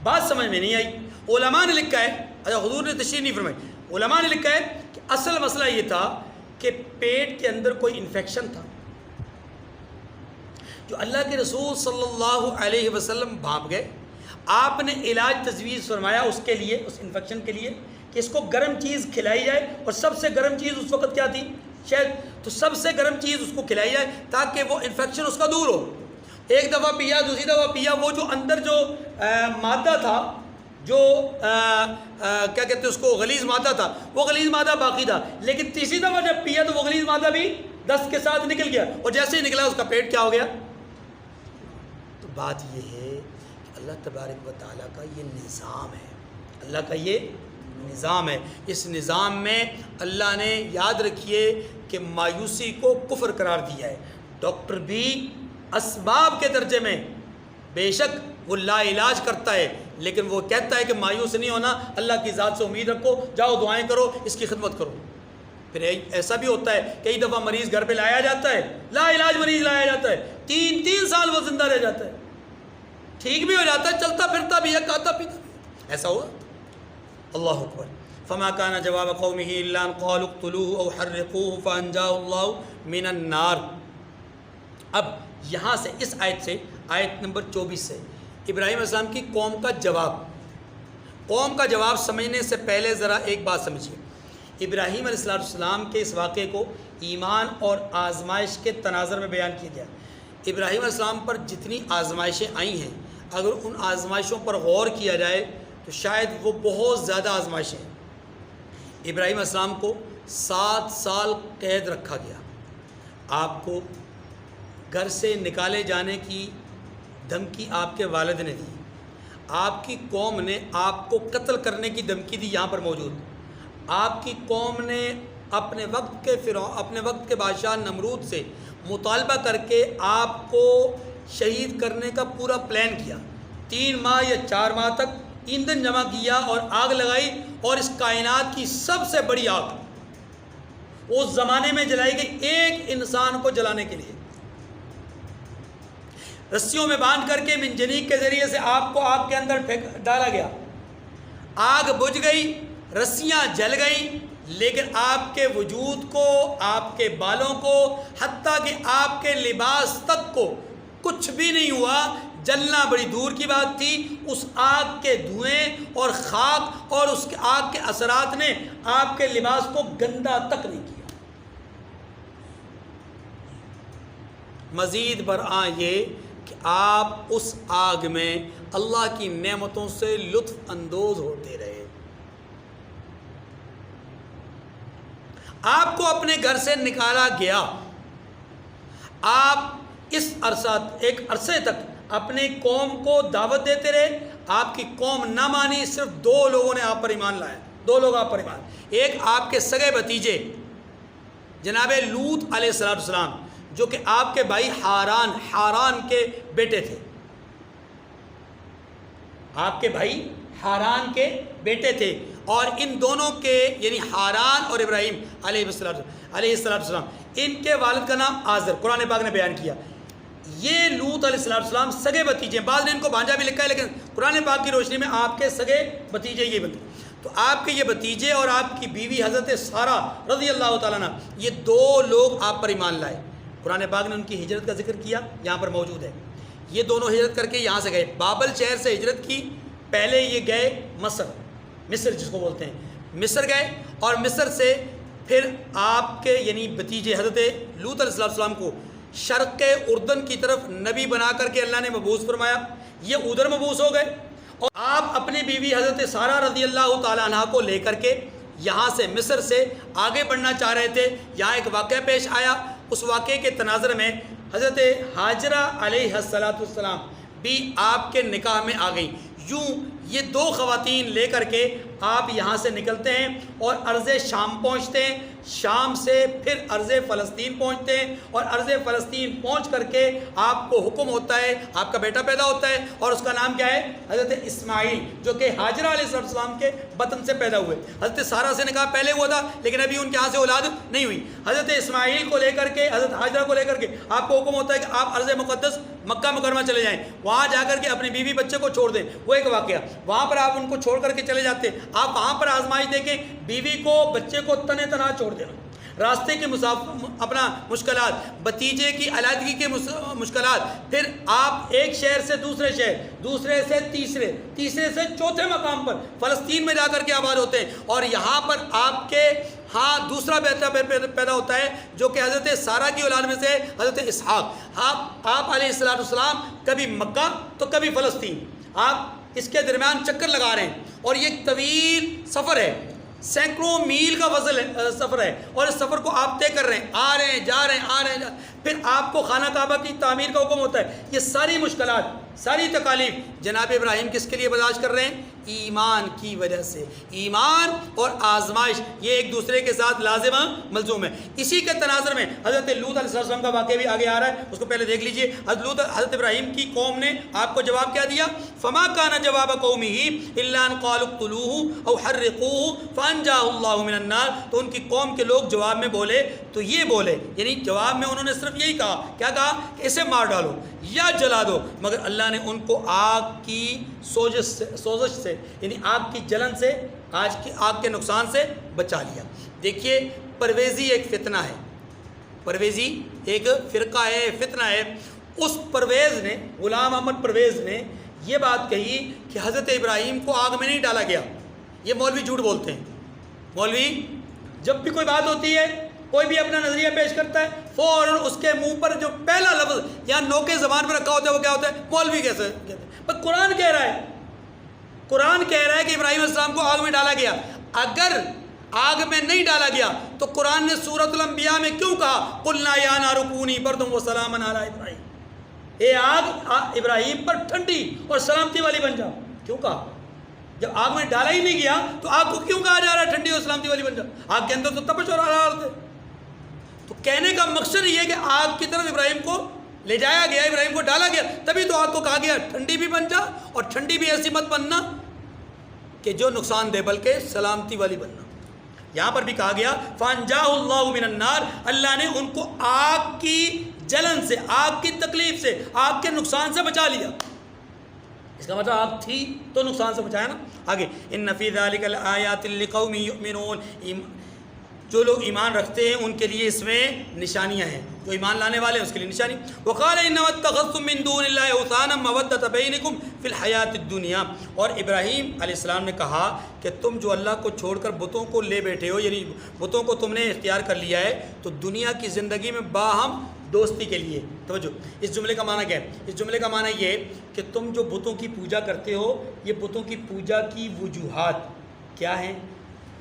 بات سمجھ میں نہیں آئی۔ علماء نے لکھا ہے، اچھا حضور نے تشریح نہیں فرمائی، علماء نے لکھا ہے کہ اصل مسئلہ یہ تھا کہ پیٹ کے اندر کوئی انفیکشن تھا جو اللہ کے رسول صلی اللہ علیہ وسلم بھانپ گئے۔ آپ نے علاج تجویز فرمایا اس کے لیے، اس انفیکشن کے لیے، کہ اس کو گرم چیز کھلائی جائے، اور سب سے گرم چیز اس وقت کیا تھی؟ شہد۔ تو سب سے گرم چیز اس کو کھلائی جائے تاکہ وہ انفیکشن اس کا دور ہو۔ ایک دفعہ پیا، دوسری دفعہ پیا، وہ جو اندر جو مادہ تھا، جو کیا کہتے ہیں اس کو، غلیظ مادہ تھا، وہ غلیظ مادہ باقی تھا، لیکن تیسری دفعہ جب پیا تو وہ غلیظ مادہ بھی دست کے ساتھ نکل گیا، اور جیسے ہی نکلا اس کا پیٹ کیا ہو گیا۔ تو بات یہ ہے کہ اللہ تبارک و تعالیٰ کا یہ نظام ہے، اللہ کا یہ نظام ہے۔ اس نظام میں اللہ نے، یاد رکھیے کہ مایوسی کو کفر قرار دیا ہے۔ ڈاکٹر بھی اسباب کے درجے میں بے شک وہ لا علاج کرتا ہے، لیکن وہ کہتا ہے کہ مایوس نہیں ہونا، اللہ کی ذات سے امید رکھو، جاؤ دعائیں کرو، اس کی خدمت کرو۔ پھر ایسا بھی ہوتا ہے کئی دفعہ مریض گھر پہ لایا جاتا ہے، لا علاج مریض لایا جاتا ہے، 3 سال وہ زندہ رہ جاتا ہے، ٹھیک بھی ہو جاتا ہے، چلتا پھرتا بھی ہے، کھاتا پیتا بھی۔ ایسا ہوا؟ اللہ اکبر۔ فما کان جواب قومه الا ان قالوا اقتلوه او حرقوه فانجاه الله من النار۔ اب یہاں سے اس آیت سے، آیت نمبر 24 سے ابراہیم علیہ السلام کی قوم کا جواب سمجھنے سے پہلے ذرا ایک بات سمجھیے۔ ابراہیم علیہ السلام کے اس واقعے کو ایمان اور آزمائش کے تناظر میں بیان کیا گیا۔ ابراہیم علیہ السلام پر جتنی آزمائشیں آئی ہیں، اگر ان آزمائشوں پر غور کیا جائے تو شاید وہ بہت زیادہ آزمائشیں ہیں۔ ابراہیم علیہ السلام کو 7 سال قید رکھا گیا، آپ کو گھر سے نکالے جانے کی دھمکی آپ کے والد نے دی، آپ کی قوم نے آپ کو قتل کرنے کی دھمکی دی، یہاں پر موجود۔ آپ کی قوم نے اپنے وقت کے بادشاہ نمرود سے مطالبہ کر کے آپ کو شہید کرنے کا پورا پلان کیا، 3 ماہ یا 4 ماہ تک ایندھن جمع کیا اور آگ لگائی، اور اس کائنات کی سب سے بڑی آگ اس زمانے میں جلائی گئی ایک انسان کو جلانے کے لیے، رسیوں میں باندھ کر کے منجنیق کے ذریعے سے آپ کو آگ کے اندر ڈالا گیا، آگ بجھ گئی، رسیاں جل گئیں، لیکن آپ کے وجود کو، آپ کے بالوں کو، حتیٰ کہ آپ کے لباس تک کو کچھ بھی نہیں ہوا۔ جلنا بڑی دور کی بات تھی، اس آگ کے دھوئیں اور خاک اور اس آگ کے اثرات نے آپ کے لباس کو گندا تک نہیں کیا۔ مزید برآں یہ کہ آپ اس آگ میں اللہ کی نعمتوں سے لطف اندوز ہوتے رہے۔ آپ کو اپنے گھر سے نکالا گیا، آپ اس ایک عرصے تک اپنی قوم کو دعوت دیتے رہے، آپ کی قوم نہ مانی، صرف 2 لوگوں نے آپ پر ایمان لایا، 2 لوگ آپ پر ایمان، ایک آپ کے سگے بھتیجے جناب لوط علیہ السلام، جو کہ آپ کے بھائی حاران کے بیٹے تھے، آپ کے بھائی حاران کے بیٹے تھے، اور ان دونوں کے یعنی حاران اور ابراہیم علیہ السلام، ان کے والد کا نام آزر، قرآن پاک نے بیان کیا۔ یہ لوط علیہ السلام سگے بھتیجے، بعض نے ان کو بھانجا بھی لکھا ہے، لیکن قرآن پاک کی روشنی میں آپ کے سگے بھتیجے یہ بنتے۔ تو آپ کے یہ بھتیجے اور آپ کی بیوی حضرت سارہ رضی اللہ تعالیٰ عنہ، یہ 2 لوگ آپ پر ایمان لائے۔ قرآن پاک نے ان کی ہجرت کا ذکر کیا، یہاں پر موجود ہے۔ یہ دونوں ہجرت کر کے یہاں سے گئے، بابل شہر سے ہجرت کی، پہلے یہ گئے مصر جس کو بولتے ہیں، مصر گئے، اور مصر سے پھر آپ کے یعنی بھتیجے حضرت لوط علیہ السلام کو شرق اردن کی طرف نبی بنا کر کے اللہ نے مبعوث فرمایا، یہ ادھر مبعوث ہو گئے، اور آپ اپنی بیوی حضرت سارہ رضی اللہ تعالیٰ عنہ کو لے کر کے یہاں سے مصر سے آگے بڑھنا چاہ رہے تھے۔ یہاں ایک واقعہ پیش آیا، اس واقعے کے تناظر میں حضرت ہاجرہ علیہ السلام بھی آپ کے نکاح میں آ گئیں۔ یوں یہ 2 خواتین لے کر کے آپ یہاں سے نکلتے ہیں اور ارض شام پہنچتے ہیں، شام سے پھر ارض فلسطین پہنچتے ہیں، اور ارض فلسطین پہنچ کر کے آپ کو حکم ہوتا ہے، آپ کا بیٹا پیدا ہوتا ہے، اور اس کا نام کیا ہے؟ حضرت اسماعیل، جو کہ ہاجرہ علیہ السلام کے بطن سے پیدا ہوئے۔ حضرت سارہ سے نکاح پہلے ہوا تھا، لیکن ابھی ان کے یہاں سے اولاد نہیں ہوئی۔ حضرت اسماعیل کو لے کر کے، حضرت ہاجرہ کو لے کر کے آپ کو حکم ہوتا ہے کہ آپ ارض مقدس مکہ مکرمہ چلے جائیں، وہاں جا کر کے اپنی بیوی بچے کو چھوڑ دیں۔ وہ ایک واقعہ، وہاں پر آپ ان کو چھوڑ کر کے چلے جاتے ہیں، آپ وہاں پر آزمائش دیکھیں، بیوی کو بچے کو تنے تنہا چھوڑ دینا، راستے کی اپنا مشکلات، بھتیجے کی علیحدگی کے مشکلات، پھر آپ ایک شہر سے دوسرے شہر، دوسرے سے تیسرے سے چوتھے مقام پر فلسطین میں جا کر کے آباد ہوتے ہیں، اور یہاں پر آپ کے ہاں دوسرا بیٹا پیدا ہوتا ہے، جو کہ حضرت سارہ کی اولاد میں سے حضرت اسحاق۔ آپ علیہ السلام کبھی مکہ تو کبھی فلسطین، آپ اس کے درمیان چکر لگا رہے ہیں، اور یہ ایک طویل سفر ہے، سینکڑوں میل کا سفر ہے، اور اس سفر کو آپ طے کر رہے ہیں، آ رہے ہیں جا رہے ہیں، پھر آپ کو خانہ کعبہ کی تعمیر کا حکم ہوتا ہے۔ یہ ساری مشکلات، ساری تکالیف جناب ابراہیم کس کے لیے برداشت کر رہے ہیں؟ ایمان کی وجہ سے۔ ایمان اور آزمائش یہ ایک دوسرے کے ساتھ لازم ملزوم ہے۔ اسی کے تناظر میں حضرت لوط علیہ السلام کا واقعہ بھی آگے آ رہا ہے، اس کو پہلے دیکھ لیجئے۔ حضرت ابراہیم کی قوم نے آپ کو جواب کیا دیا؟ فما کان جواب قومه الا ان قالوا اقتلوه او حرقوه فانجاه الله من النار۔ تو ان کی قوم کے لوگ جواب میں بولے تو یہ بولے، یعنی جواب میں انہوں نے صرف یہی کہا، کیا کہا؟ کہ اسے مار ڈالو یا جلا دو، مگر اللہ نے ان کو آگ کی سوزش سے یعنی آگ کی جلن سے، آگ کے نقصان سے بچا لیا۔ دیکھیے پرویزی ایک فتنہ ہے، پرویزی ایک فرقہ ہے، فتنہ ہے۔ اس پرویز نے، غلام احمد پرویز نے یہ بات کہی کہ حضرت ابراہیم کو آگ میں نہیں ڈالا گیا۔ یہ مولوی جھوٹ بولتے ہیں۔ مولوی جب بھی کوئی بات ہوتی ہے، کوئی بھی اپنا نظریہ پیش کرتا ہے، فوراً اس کے منہ پر جو پہلا لفظ یا نوکے زبان پر رکھا ہوتا ہے وہ کیا ہوتا ہے؟ مولوی کیسے کہتے ہیں؟ پر قرآن کہہ رہا ہے، قرآن کہہ رہا ہے کہ ابراہیم علیہ السلام کو آگ میں ڈالا گیا۔ اگر آگ میں نہیں ڈالا گیا تو قرآن نے سورۃ الانبیاء میں کیوں کہا قلنا یا نار کونی بردا وسلاما علی ابراہیم؟ اے آگ ابراہیم پر ٹھنڈی اور سلامتی والی بن جاؤ، کیوں کہا؟ جب آگ میں ڈالا ہی نہیں گیا تو آگ کو کیوں کہا جا رہا ہے ٹھنڈی اور سلامتی والی بن جاؤ؟ آگ کے اندر تو تپش اور حرارت ہے۔ تو کہنے کا مقصد یہ ہے کہ آگ کی طرف ابراہیم کو لے جایا گیا، ابراہیم کو ڈالا گیا، تبھی تو آگ کو کہا گیا ٹھنڈی بھی بن جا، اور ٹھنڈی بھی ایسی مت بننا کہ جو نقصان دے، بلکہ سلامتی والی بننا۔ یہاں پر بھی کہا گیا فَأَنْجَاهُ اللَّهُ مِنَ النَّارِ، اللہ نے ان کو آگ کی جلن سے، آگ کی تکلیف سے، آگ کے نقصان سے بچا لیا۔ اس کا مطلب آگ تھی تو نقصان سے بچایا نا۔ آگے ان فی ذلک الآیات لقوم یؤمنون، جو لوگ ایمان رکھتے ہیں ان کے لیے اس میں نشانیاں ہیں، جو ایمان لانے والے ہیں اس کے لیے نشانی۔ وقال انما اتخذتم من دون اللہ اوثانا مودۃ بینکم فی الحیاۃ الدنیا، اور ابراہیم علیہ السلام نے کہا کہ تم جو اللہ کو چھوڑ کر بتوں کو لے بیٹھے ہو، یعنی بتوں کو تم نے اختیار کر لیا ہے، تو دنیا کی زندگی میں باہم دوستی کے لیے۔ توجہ، اس جملے کا معنی کیا ہے؟ اس جملے کا معنی یہ کہ تم جو بتوں کی پوجا کرتے ہو، یہ بتوں کی پوجا کی وجوہات کیا ہیں؟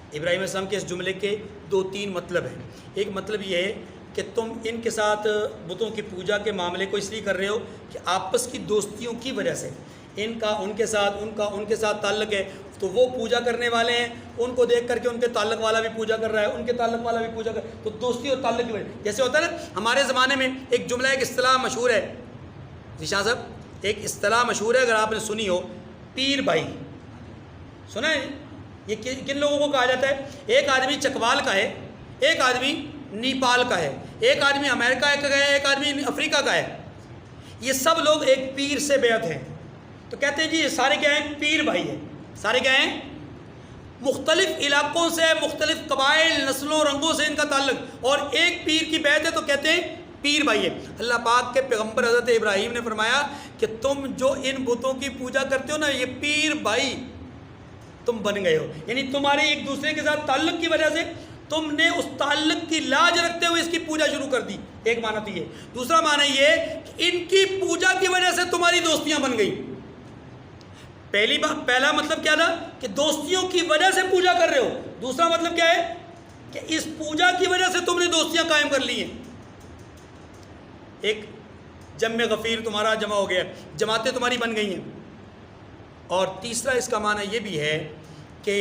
ابراہیم علیہ السلام کے اس جملے کے 2-3 مطلب ہیں۔ ایک مطلب یہ ہے کہ تم ان کے ساتھ بتوں کی پوجا کے معاملے کو اس لیے کر رہے ہو کہ آپس کی دوستیوں کی وجہ سے ان کا ان کے ساتھ تعلق ہے، تو وہ پوجا کرنے والے ہیں، ان کو دیکھ کر کے ان کے تعلق والا بھی پوجا کر رہا ہے، ان کے تعلق والا بھی پوجا کر رہا ہے، تو دوستی اور تعلق کی وجہ سے۔ جیسے ہوتا ہے نا ہمارے زمانے میں ایک جملہ، ایک اصطلاح مشہور ہے ذیشان صاحب، ایک اصطلاح مشہور ہے، اگر آپ نے سنی ہو، پیر بھائی، سنا ہے؟ یہ کن لوگوں کو کہا جاتا ہے؟ ایک آدمی چکوال کا ہے، ایک آدمی نیپال کا ہے، ایک آدمی امریکہ کا ہے، ایک آدمی افریقہ کا ہے، یہ سب لوگ ایک پیر سے بیعت ہیں، تو کہتے ہیں جی یہ سارے کیا ہیں؟ پیر بھائی ہیں۔ سارے کیا ہیں؟ مختلف علاقوں سے، مختلف قبائل، نسلوں، رنگوں سے ان کا تعلق، اور ایک پیر کی بیعت ہے تو کہتے ہیں پیر بھائی ہے۔ اللہ پاک کے پیغمبر حضرت ابراہیم نے فرمایا کہ تم جو ان بتوں کی پوجا کرتے ہو نا، یہ پیر بھائی تم بن گئے ہو، یعنی تمہارے ایک دوسرے کے ساتھ تعلق کی وجہ سے تم نے اس تعلق کی لاج رکھتے ہوئے اس کی پوجا شروع کر دی۔ ایک معنی تو یہ۔ دوسرا معنی یہ کہ ان کی پوجا کی وجہ سے تمہاری دوستیاں بن گئی۔ پہلا مطلب کیا تھا کہ دوستیوں کی وجہ سے پوجا کر رہے ہو، دوسرا مطلب کیا ہے کہ اس پوجا کی وجہ سے تم نے دوستیاں قائم کر لی ہیں۔ ایک جمع غفیر تمہارا جمع ہو گیا، جماعتیں تمہاری بن گئی ہیں۔ اور تیسرا اس کا معنی یہ بھی ہے کہ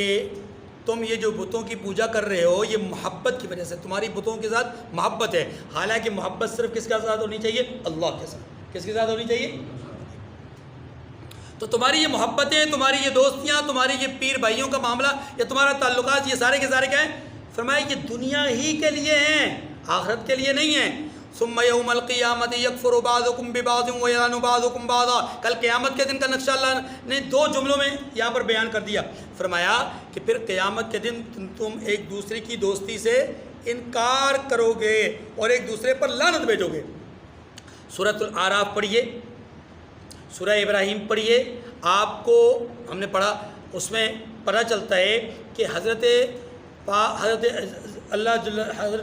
تم یہ جو بتوں کی پوجا کر رہے ہو، یہ محبت کی وجہ سے، تمہاری بتوں کے ساتھ محبت ہے، حالانکہ محبت صرف کس کے ساتھ ہونی چاہیے؟ اللہ کے ساتھ۔ کس کے ساتھ ہونی چاہیے؟ تو تمہاری یہ محبتیں، تمہاری یہ دوستیاں، تمہاری یہ پیر بھائیوں کا معاملہ، یا تمہارا تعلقات، یہ سارے کے سارے کیا ہیں؟ فرمایا کہ دنیا ہی کے لیے ہیں، آخرت کے لیے نہیں ہیں۔ ثم یوم القیامت یکفر بعضکم ببعض ویلعن بعضکم بعضا، کل قیامت کے دن کا نقشہ اللہ نے 2 جملوں میں یہاں پر بیان کر دیا۔ فرمایا کہ پھر قیامت کے دن تم ایک دوسرے کی دوستی سے انکار کرو گے اور ایک دوسرے پر لعنت بھیجو گے۔ سورۃ الاعراف پڑھیے، سورہ ابراہیم پڑھیے، آپ کو ہم نے پڑھا، اس میں پتہ چلتا ہے کہ حضرت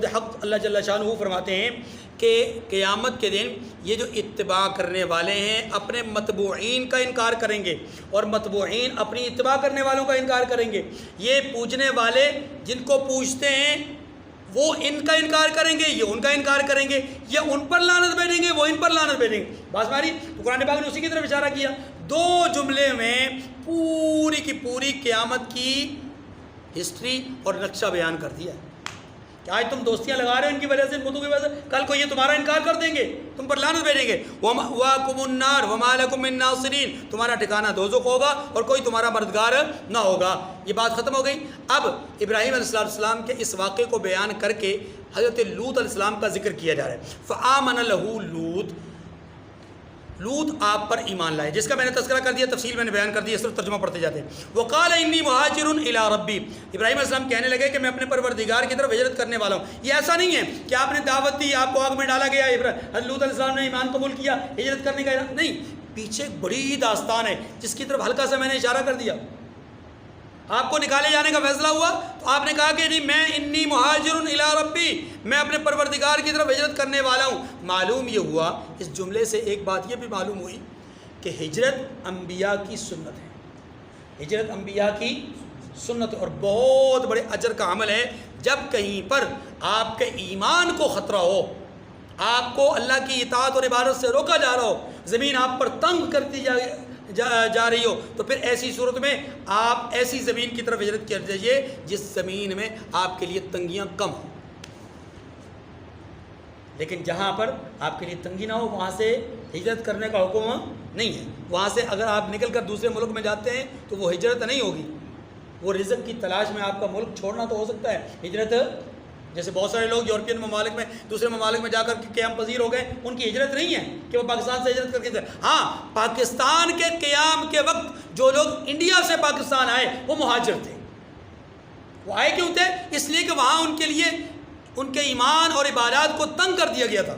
حق اللہ جل شانہ فرماتے ہیں کہ قیامت کے دن یہ جو اتباع کرنے والے ہیں اپنے متبوعین کا انکار کریں گے، اور متبوعین اپنی اتباع کرنے والوں کا انکار کریں گے۔ یہ پوجنے والے جن کو پوجتے ہیں وہ ان کا انکار کریں گے، یہ ان کا انکار کریں گے، یہ ان پر لعنت بھیجیں گے، وہ ان پر لعنت بھیجیں گے۔ بات ہماری تو قرآن پاک نے اسی کی طرف اشارہ کیا۔ 2 جملے میں پوری کی پوری قیامت کی ہسٹری اور نقشہ بیان کر دیا کہ آج تم دوستیاں لگا رہے ہو ان کی وجہ سے، ان بتوں کی وجہ سے، کل کو یہ تمہارا انکار کر دیں گے، تم پر لعنت بھیجیں گے۔ وَمَأْوَاكُمُ النَّارُ وَمَا لَكُم مِّن نَاصِرِينَ، تمہارا ٹھکانہ دوزخ ہوگا اور کوئی تمہارا مددگار نہ ہوگا۔ یہ بات ختم ہو گئی۔ اب ابراہیم علیہ السلام کے اس واقعے کو بیان کر کے حضرت لوط علیہ السلام کا ذکر کیا جا رہا ہے۔ فَآمَنَ لَهُ لوط آپ پر ایمان لائے، جس کا میں نے تذکرہ کر دیا، تفصیل میں نے بیان کر دی، صرف ترجمہ پڑھتے جاتے ہیں۔ وَقَالَ إِنِّي مُهَاجِرٌ إِلَىٰ رَبِّي، ابراہیم علیہ السلام کہنے لگے کہ میں اپنے پروردگار کی طرف ہجرت کرنے والا ہوں۔ یہ ایسا نہیں ہے کہ آپ نے دعوت دی، آپ کو آگ میں ڈالا گیا، حضرت لوط علیہ السلام نے ایمان قبول کیا، ہجرت کرنے کا نہیں، پیچھے ایک بڑی داستان ہے جس کی طرف ہلکا سا میں نے اشارہ کر دیا۔ آپ کو نکالے جانے کا فیصلہ ہوا تو آپ نے کہا کہ نہیں، میں انی مہاجر الی ربی، میں اپنے پروردگار کی طرف ہجرت کرنے والا ہوں۔ معلوم یہ ہوا اس جملے سے ایک بات یہ بھی معلوم ہوئی کہ ہجرت انبیاء کی سنت ہے، ہجرت انبیاء کی سنت اور بہت بڑے اجر کا عمل ہے۔ جب کہیں پر آپ کے ایمان کو خطرہ ہو، آپ کو اللہ کی اطاعت اور عبادت سے روکا جا رہا ہو، زمین آپ پر تنگ کرتی جا رہی ہو، تو پھر ایسی صورت میں آپ ایسی زمین کی طرف ہجرت کر دیجیے جس زمین میں آپ کے لیے تنگیاں کم ہوں۔ لیکن جہاں پر آپ کے لیے تنگی نہ ہو وہاں سے ہجرت کرنے کا حکم نہیں ہے. وہاں سے اگر آپ نکل کر دوسرے ملک میں جاتے ہیں تو وہ ہجرت نہیں ہوگی. وہ رزق کی تلاش میں آپ کا ملک چھوڑنا تو ہو سکتا ہے، ہجرت جیسے بہت سارے لوگ یورپین ممالک میں دوسرے ممالک میں جا کر قیام پذیر ہو گئے، ان کی ہجرت نہیں ہے کہ وہ پاکستان سے ہجرت کر کے جائے. ہاں، پاکستان کے قیام کے وقت جو لوگ انڈیا سے پاکستان آئے وہ مہاجر تھے. وہ آئے کیوں تھے؟ اس لیے کہ وہاں ان کے لیے ان کے ایمان اور عبادات کو تنگ کر دیا گیا تھا.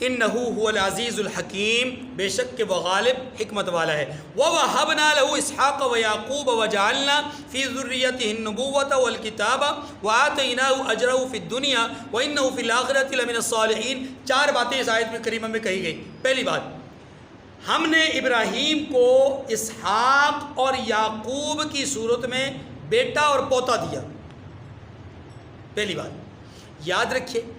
انہو هو العزیز الحکیم، بے شک کہ وہ غالب حکمت والا ہے. وَوَهَبْنَا لَهُ إِسْحَاقَ وَيَعْقُوبَ وَجَعَلْنَا فِي ذُرِّيَّتِهِ النُّبُوَّةَ وَالْكِتَابَ وَآتَيْنَاهُ أَجْرَهُ فِي الدُّنْيَا وَإِنَّهُ فِي الْآخِرَةِ لَمِنَ الصَّالِحِينَ. 4 باتیں اس آیت میں کریمہ میں کہی گئی. پہلی بات، ہم نے ابراہیم کو اسحاق اور یعقوب کی صورت میں بیٹا اور پوتا دیا. پہلی بات یاد رکھیے،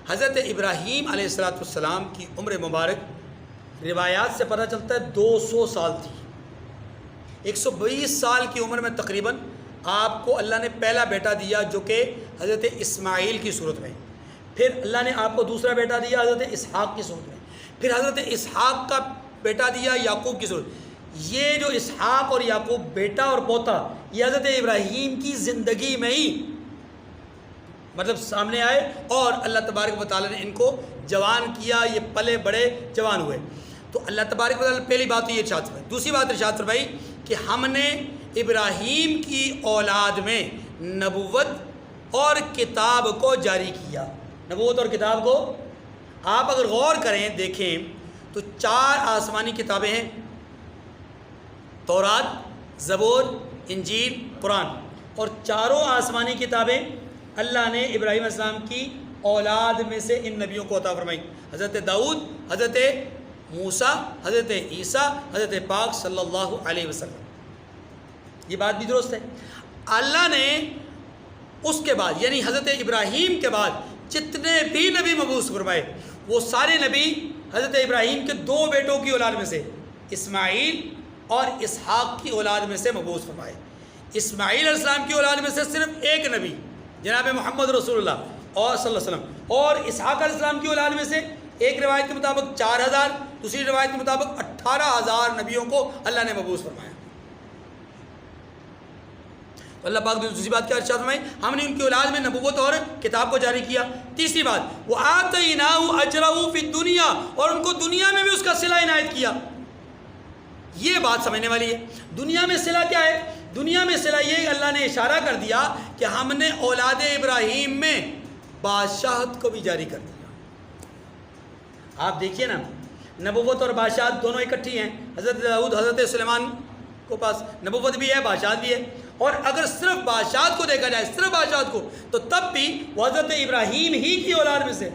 حضرت ابراہیم علیہ السلام کی عمر مبارک روایات سے پتہ چلتا ہے 200 سال تھی. 120 سال کی عمر میں تقریباً آپ کو اللہ نے پہلا بیٹا دیا جو کہ حضرت اسماعیل کی صورت میں. پھر اللہ نے آپ کو دوسرا بیٹا دیا حضرت اسحاق کی صورت میں. پھر حضرت اسحاق کا بیٹا دیا یعقوب کی صورت. یہ جو اسحاق اور یعقوب بیٹا اور پوتا یہ حضرت ابراہیم کی زندگی میں ہی مطلب سامنے آئے اور اللہ تبارک و تعالیٰ نے ان کو جوان کیا، یہ پلے بڑے جوان ہوئے. تو اللہ تبارک و تعالیٰ پہلی بات تو یہ ارشاد فرمائی. دوسری بات ارشاد فرمائی کہ ہم نے ابراہیم کی اولاد میں نبوت اور کتاب کو جاری کیا. نبوت اور کتاب کو آپ اگر غور کریں دیکھیں تو 4 آسمانی کتابیں ہیں، تورات، زبور، انجیل، قرآن. اور چاروں آسمانی کتابیں اللہ نے ابراہیم علیہ السلام کی اولاد میں سے ان نبیوں کو عطا فرمائی. حضرت داؤد، حضرت موسیٰ، حضرت عیسیٰ، حضرت پاک صلی اللہ علیہ وسلم. یہ بات بھی درست ہے. اللہ نے اس کے بعد یعنی حضرت ابراہیم کے بعد جتنے بھی نبی مبعوث فرمائے وہ سارے نبی حضرت ابراہیم کے 2 بیٹوں کی اولاد میں سے اسماعیل اور اسحاق کی اولاد میں سے مبعوث فرمائے. اسماعیل علیہ السلام کی اولاد میں سے صرف ایک نبی جناب محمد رسول اللہ اور صلی اللہ علیہ وسلم، اور اسحاق علیہ السلام کی اولاد میں سے ایک روایت کے مطابق 4000، دوسری روایت کے مطابق 18000 نبیوں کو اللہ نے مبعوث فرمایا. تو اللہ پاک نے دوسری بات کیا ارشاد فرمائی، ہم نے ان کی اولاد میں نبوت اور کتاب کو جاری کیا. تیسری بات وَآتَيْنَاهُ أَجْرَهُ فِي الدُّنْيَا، اور ان کو دنیا میں بھی اس کا صلہ عنایت کیا. یہ بات سمجھنے والی ہے. دنیا میں صلہ کیا ہے؟ دنیا میں صلہ یہ اللہ نے اشارہ کر دیا کہ ہم نے اولاد ابراہیم میں بادشاہت کو بھی جاری کر دیا. آپ دیکھیے نا، نبوت اور بادشاہت دونوں اکٹھی ہیں. حضرت داؤد، حضرت سلیمان کو پاس نبوت بھی ہے، بادشاہت بھی ہے. اور اگر صرف بادشاہت کو دیکھا جائے، صرف بادشاہت کو، تو تب بھی وہ حضرت ابراہیم ہی کی اولاد میں سے.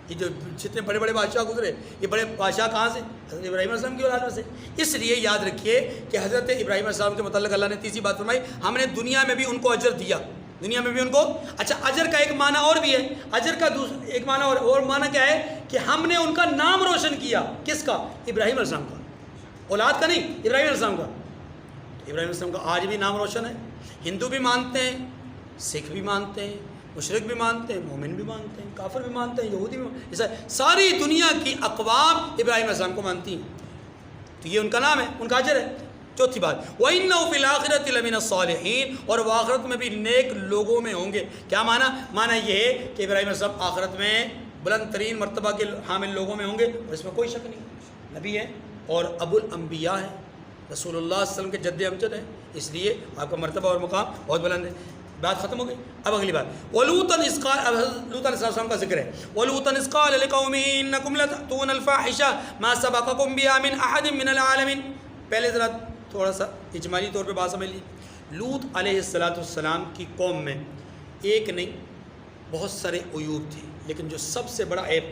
یہ جو جتنے بڑے بڑے بادشاہ گزرے یہ بڑے بادشاہ کہاں سے؟ حضرت ابراہیم علیہ السلام کی اولاد میں سے. اس لیے یاد رکھیے کہ حضرت ابراہیم علیہ السلام کے متعلق اللہ نے تیسری بات فرمائی، ہم نے دنیا میں بھی ان کو اجر دیا. دنیا میں بھی ان کو اچھا اجر کا ایک معنی اور بھی ہے. اجر کا ایک معنی اور معنی کیا ہے کہ ہم نے ان کا نام روشن کیا. کس کا؟ ابراہیم علیہ السلام کا. اولاد کا نہیں، ابراہیم علیہ السلام کا. ابراہیم علیہ السلام کا آج بھی نام روشن ہے. ہندو بھی مانتے ہیں، سکھ بھی مانتے ہیں، مشرک بھی مانتے ہیں، مومن بھی مانتے ہیں، کافر بھی مانتے ہیں، یہودی بھی مانتے ہیں. ساری دنیا کی اقوام ابراہیم علیہ السلام کو مانتی ہیں. تو یہ ان کا نام ہے، ان کا اجر ہے. چوتھی بات وَإِنَّهُ فِي الْآخِرَةِ لَمِنَ الصَّالِحِينَ، اور وہ آخرت میں بھی نیک لوگوں میں ہوں گے. کیا معنی؟ معنی یہ ہے کہ ابراہیم علیہ السلام آخرت میں بلند ترین مرتبہ کے حامل لوگوں میں ہوں گے، اور اس میں کوئی شک نہیں. نبی ہیں اور ابو الانبیاء ہیں، رسول اللہ صلی اللہ علیہ وسلم کے جد امجد ہیں، اس لیے آپ کا مرتبہ اور مقام بہت بلند ہے. بات ختم ہو گئی. اب اگلی بات وَلُوطًا إِذْ قَالَ، اب لوط علیہ السلام کا ذکر ہے. وَلُوطًا إِذْ قَالَ لِقَوْمِهِ إِنَّكُمْ لَتَأْتُونَ الْفَاحِشَةَ مَا سَبَقَكُمْ بِهَا مِنْ أَحَدٍ مِنَ الْعَالَمِينَ. پہلے ذرا تھوڑا سا اجمالی طور پہ بات سمجھ لی. لوط علیہ السلام کی قوم میں ایک نہیں بہت سارے عیوب تھے، لیکن جو سب سے بڑا عیب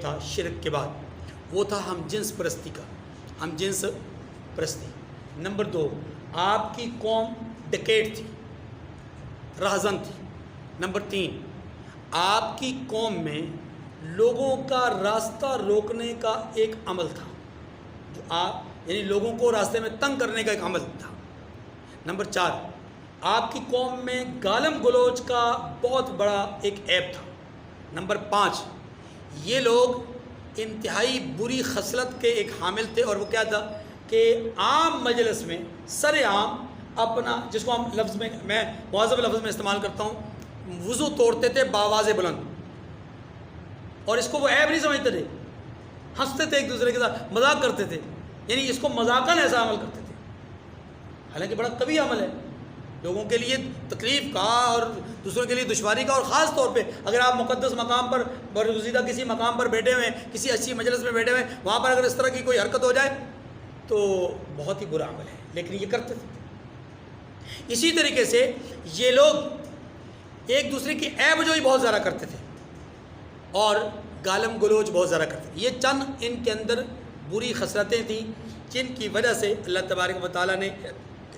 تھا شرک کے بعد وہ تھا ہم جنس پرستی کا. ہم جنس پرستی. نمبر 2، آپ کی قوم ڈکیٹ تھی، رہزن تھی. نمبر 3، آپ کی قوم میں لوگوں کا راستہ روکنے کا ایک عمل تھا، جو آپ یعنی لوگوں کو راستے میں تنگ کرنے کا ایک عمل تھا. نمبر 4، آپ کی قوم میں گالم گلوچ کا بہت بڑا ایک عیب تھا۔ نمبر 5، یہ لوگ انتہائی بری خصلت کے ایک حامل تھے، اور وہ کیا تھا کہ عام مجلس میں سر عام اپنا، جس کو ہم لفظ میں مہذب لفظ میں استعمال کرتا ہوں، وضو توڑتے تھے باواز بلند، اور اس کو وہ عیب نہیں سمجھتے تھے، ہنستے تھے ایک دوسرے کے ساتھ، مذاق کرتے تھے، یعنی اس کو مذاقاً ایسا عمل کرتے تھے، حالانکہ بڑا قوی عمل ہے، لوگوں کے لیے تکلیف کا اور دوسروں کے لیے دشواری کا، اور خاص طور پہ اگر آپ مقدس مقام پر، برگزیدہ کسی مقام پر بیٹھے ہوئے ہیں، کسی اچھی مجلس میں بیٹھے ہوئے ہیں، وہاں پر اگر اس طرح کی کوئی حرکت ہو جائے تو بہت ہی برا عمل ہے، لیکن یہ کرتے تھے۔ اسی طریقے سے یہ لوگ ایک دوسرے کی عیب جوئی بہت زیادہ کرتے تھے اور گالم گلوچ بہت زیادہ کرتے تھے۔ یہ چند ان کے اندر بری خصلتیں تھیں جن کی وجہ سے اللہ تبارک و تعالیٰ نے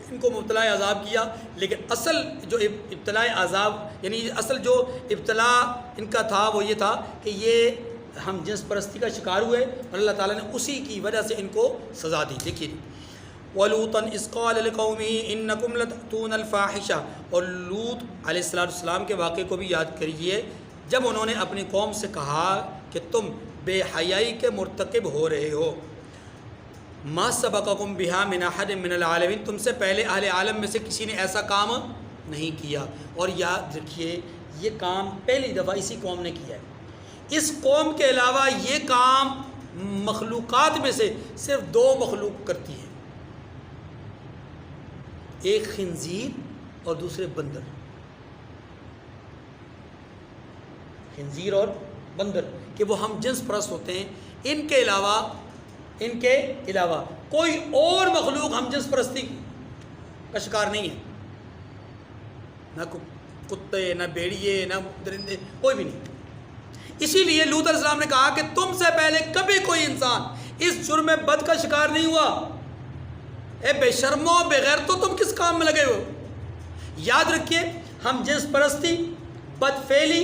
ان کو مبتلا عذاب کیا، لیکن اصل جو ابتلا عذاب، یعنی اصل جو ابتلا ان کا تھا وہ یہ تھا کہ یہ ہم جنس پرستی کا شکار ہوئے، اور اللہ تعالیٰ نے اسی کی وجہ سے ان کو سزا دی۔ دیکھیے وَلُوطًا إِذْ قَالَ لِقَوْمِهِ إِنَّكُمْ لَتَأْتُونَ الْفَاحِشَةَ، اور لوط علیہ السلام کے واقعے کو بھی یاد کریے، جب انہوں نے اپنی قوم سے کہا کہ تم بے حیائی کے مرتکب ہو رہے ہو، ما سبقکم بہا من احد من العالمین، تم سے پہلے اہل عالم میں سے کسی نے ایسا کام نہیں کیا۔ اور یاد رکھیے یہ کام پہلی دفعہ اسی قوم نے کیا ہے، اس قوم کے علاوہ یہ کام مخلوقات میں سے صرف 2 مخلوق کرتی ہیں، ایک خنزیر اور دوسرے بندر، خنزیر اور بندر، کہ وہ ہم جنس پرست ہوتے ہیں، ان کے علاوہ کوئی اور مخلوق ہم جنس پرستی کا شکار نہیں ہے، نہ کتے، نہ بیڑیے، نہ درندے، کوئی بھی نہیں۔ اسی لیے لوط علیہ السلام نے کہا کہ تم سے پہلے کبھی کوئی انسان اس جرم بد کا شکار نہیں ہوا، اے بے شرمو بے غیرتو، تم کس کام میں لگے ہو؟ یاد رکھیے ہم جنس پرستی، بد فعلی،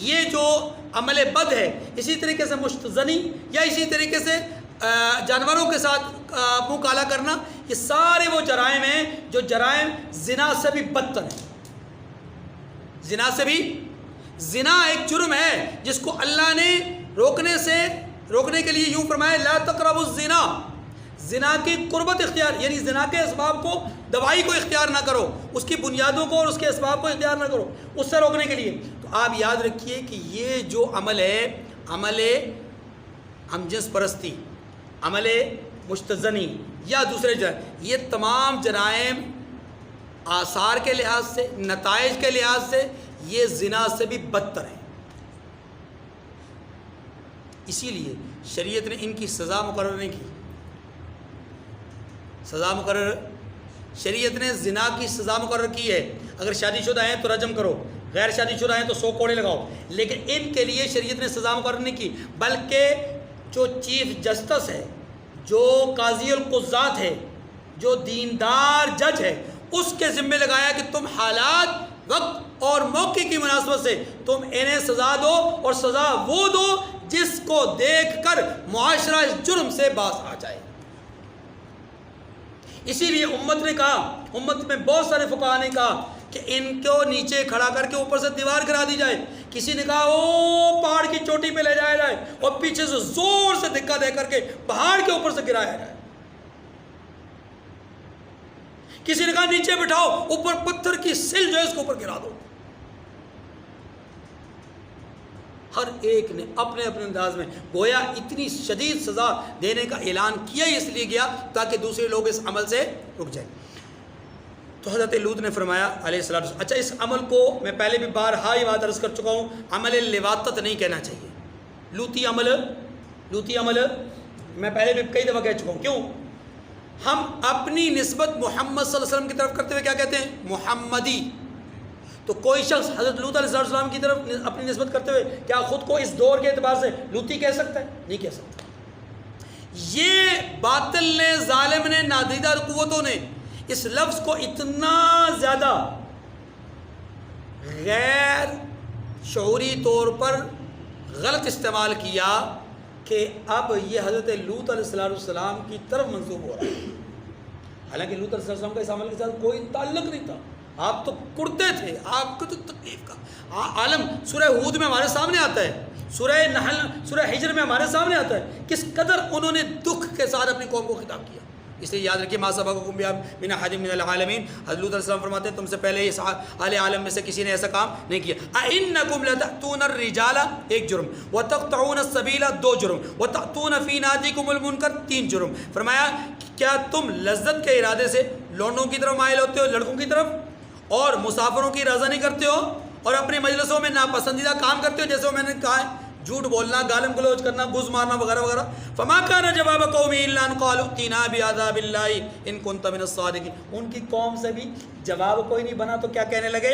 یہ جو عمل بد ہے، اسی طریقے سے مشتزنی، یا اسی طریقے سے جانوروں کے ساتھ منہ کالا کرنا، یہ سارے وہ جرائم ہیں جو جرائم زنا سے بھی بدتر ہیں۔ زنا سے بھی، زنا ایک جرم ہے جس کو اللہ نے روکنے کے لیے یوں فرمایا لا تقربوا الزنا، زنا کی قربت اختیار، یعنی زنا کے اسباب کو، دوائی کو اختیار نہ کرو، اس کی بنیادوں کو اور اس کے اسباب کو اختیار نہ کرو، اس سے روکنے کے لیے۔ تو آپ یاد رکھیے کہ یہ جو عمل ہے، عمل ہم جنس پرستی، عمل مشتزنی یا دوسرے جرائم، یہ تمام جرائم آثار کے لحاظ سے، نتائج کے لحاظ سے یہ زنا سے بھی بدتر ہیں۔ اسی لیے شریعت نے ان کی سزا مقرر نہیں کی، سزا مقرر، شریعت نے زنا کی سزا مقرر کی ہے، اگر شادی شدہ ہیں تو رجم کرو، غیر شادی شدہ ہیں تو 100 کوڑے لگاؤ، لیکن ان کے لیے شریعت نے سزا مقرر نہیں کی، بلکہ جو چیف جسٹس ہے، جو قاضی القضات ہے، جو دیندار جج ہے، اس کے ذمہ لگایا کہ تم حالات، وقت اور موقع کی مناسبت سے تم انہیں سزا دو، اور سزا وہ دو جس کو دیکھ کر معاشرہ اس جرم سے باز آ جائے۔ اسی لیے امت نے کہا، امت میں بہت سارے فقہاء نے کہا کہ ان کو نیچے کھڑا کر کے اوپر سے دیوار گرا دی جائے، کسی نے کہا او پہاڑ کی چوٹی پہ لے جایا جائے اور پیچھے سے زور سے دھکا دے کر کے پہاڑ کے اوپر سے گرایا جائے، کسی نے کہا نیچے بٹھاؤ، اوپر پتھر کی سل جو ہے اس کو اوپر گرا دو۔ ہر ایک نے اپنے اپنے انداز میں، گویا اتنی شدید سزا دینے کا اعلان کیا ہی اس لیے گیا تاکہ دوسرے لوگ اس عمل سے رک جائیں۔ تو حضرت لوط نے فرمایا علیہ السلام، اچھا اس عمل کو میں پہلے بھی بارہا یہ بات عرض کر چکا ہوں، عمل لواطت نہیں کہنا چاہیے، لوطی عمل میں پہلے بھی کئی دفعہ کہہ چکا ہوں۔ کیوں؟ ہم اپنی نسبت محمد صلی اللہ علیہ وسلم کی طرف کرتے ہوئے کیا کہتے ہیں؟ محمدی۔ تو کوئی شخص حضرت لوط علیہ السلام کی طرف اپنی نسبت کرتے ہوئے کیا خود کو اس دور کے اعتبار سے لوطی کہہ سکتا ہے؟ نہیں کہہ سکتا۔ یہ باطل نے، ظالم نے، نادیدہ قوتوں نے اس لفظ کو اتنا زیادہ غیر شعوری طور پر غلط استعمال کیا کہ اب یہ حضرت لوط علیہ السلام کی طرف منسوب ہو رہا ہے، حالانکہ لوط علیہ السلام کا اس عمل کے ساتھ کوئی تعلق نہیں تھا، آپ تو کڑتے تھے، آپ کو تو تکلیف کا عالم سورہ ہود میں ہمارے سامنے آتا ہے، سورہ نحل، سورہ ہجر میں ہمارے سامنے آتا ہے کس قدر انہوں نے دکھ کے ساتھ اپنی قوم کو خطاب کیا۔ اس لیے یاد رکھیے ما سبقکم بہا من احد من العالمین، حضرت لوط علیہ السلام فرماتے ہیں تم سے پہلے اس اہل عالم میں سے کسی نے ایسا کام نہیں کیا۔ اَإِنَّكُمْ لَتَأْتُونَ الرِّجَالَ، ایک جرم، وَتَقْطَعُونَ السَّبِيلَ، دو جرم، وَتَأْتُونَ فِي نَادِكُمُ الْمُنكَرَ، تین جرم۔ فرمایا کیا تم لذت کے ارادے سے لونڈوں کی طرف مائل ہوتے ہو، لڑکوں کی طرف، اور مسافروں کی رضا نہیں کرتے ہو، اور اپنی مجلسوں میں ناپسندیدہ کام کرتے ہو، جیسے میں نے کہا ہے جھوٹ بولنا، گالم گلوچ کرنا، گز مارنا وغیرہ وغیرہ۔ فما کان جواب قومه الا ان قالوا ائتنا بعذاب الله ان كنت من الصادقين، ان کی قوم سے بھی جواب کوئی نہیں بنا تو کیا کہنے لگے؟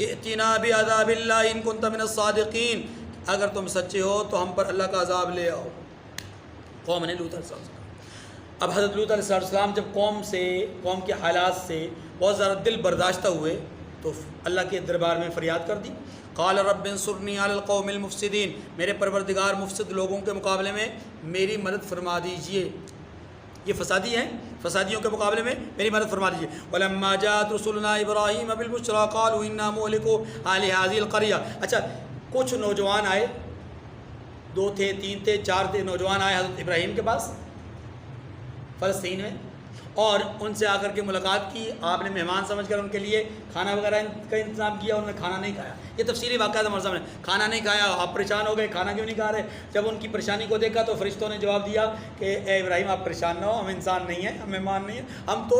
ائتنا بعذاب الله ان كنت من الصادقين، اگر تم سچے ہو تو ہم پر اللہ کا عذاب لے آؤ۔ قوم نے لوط علیہ السلام سے کہا۔ اب حضرت لوط علیہ السلام جب قوم کے حالات سے بہت زیادہ دل برداشتہ ہوئے تو اللہ کے دربار میں فریاد کر دی۔ قال رب انصرنی علی القوم المفسدین، میرے پروردگار مفسد لوگوں کے مقابلے میں میری مدد فرما دیجئے، یہ فسادی ہیں، فسادیوں کے مقابلے میں میری مدد فرما دیجئے۔ ولما جاءت رسلنا ابراہیم بالبشریٰ قالوا انا مہلکو اہل هذه القریہ۔ اچھا کچھ نوجوان آئے، 2 تھے، 3 تھے، 4 تھے، نوجوان آئے حضرت ابراہیم کے پاس فلسطین میں، اور ان سے آ کر کے ملاقات کی، آپ نے مہمان سمجھ کر ان کے لیے کھانا وغیرہ کا انتظام کیا، انہوں نے کھانا نہیں کھایا۔ یہ تفصیلی واقعات ہمارے سامنے، کھانا نہیں کھایا، آپ پریشان ہو گئے، کھانا کیوں نہیں کھا رہے؟ جب ان کی پریشانی کو دیکھا تو فرشتوں نے جواب دیا کہ اے ابراہیم آپ پریشان نہ ہو، ہم انسان نہیں ہیں، ہم مہمان نہیں ہیں، ہم تو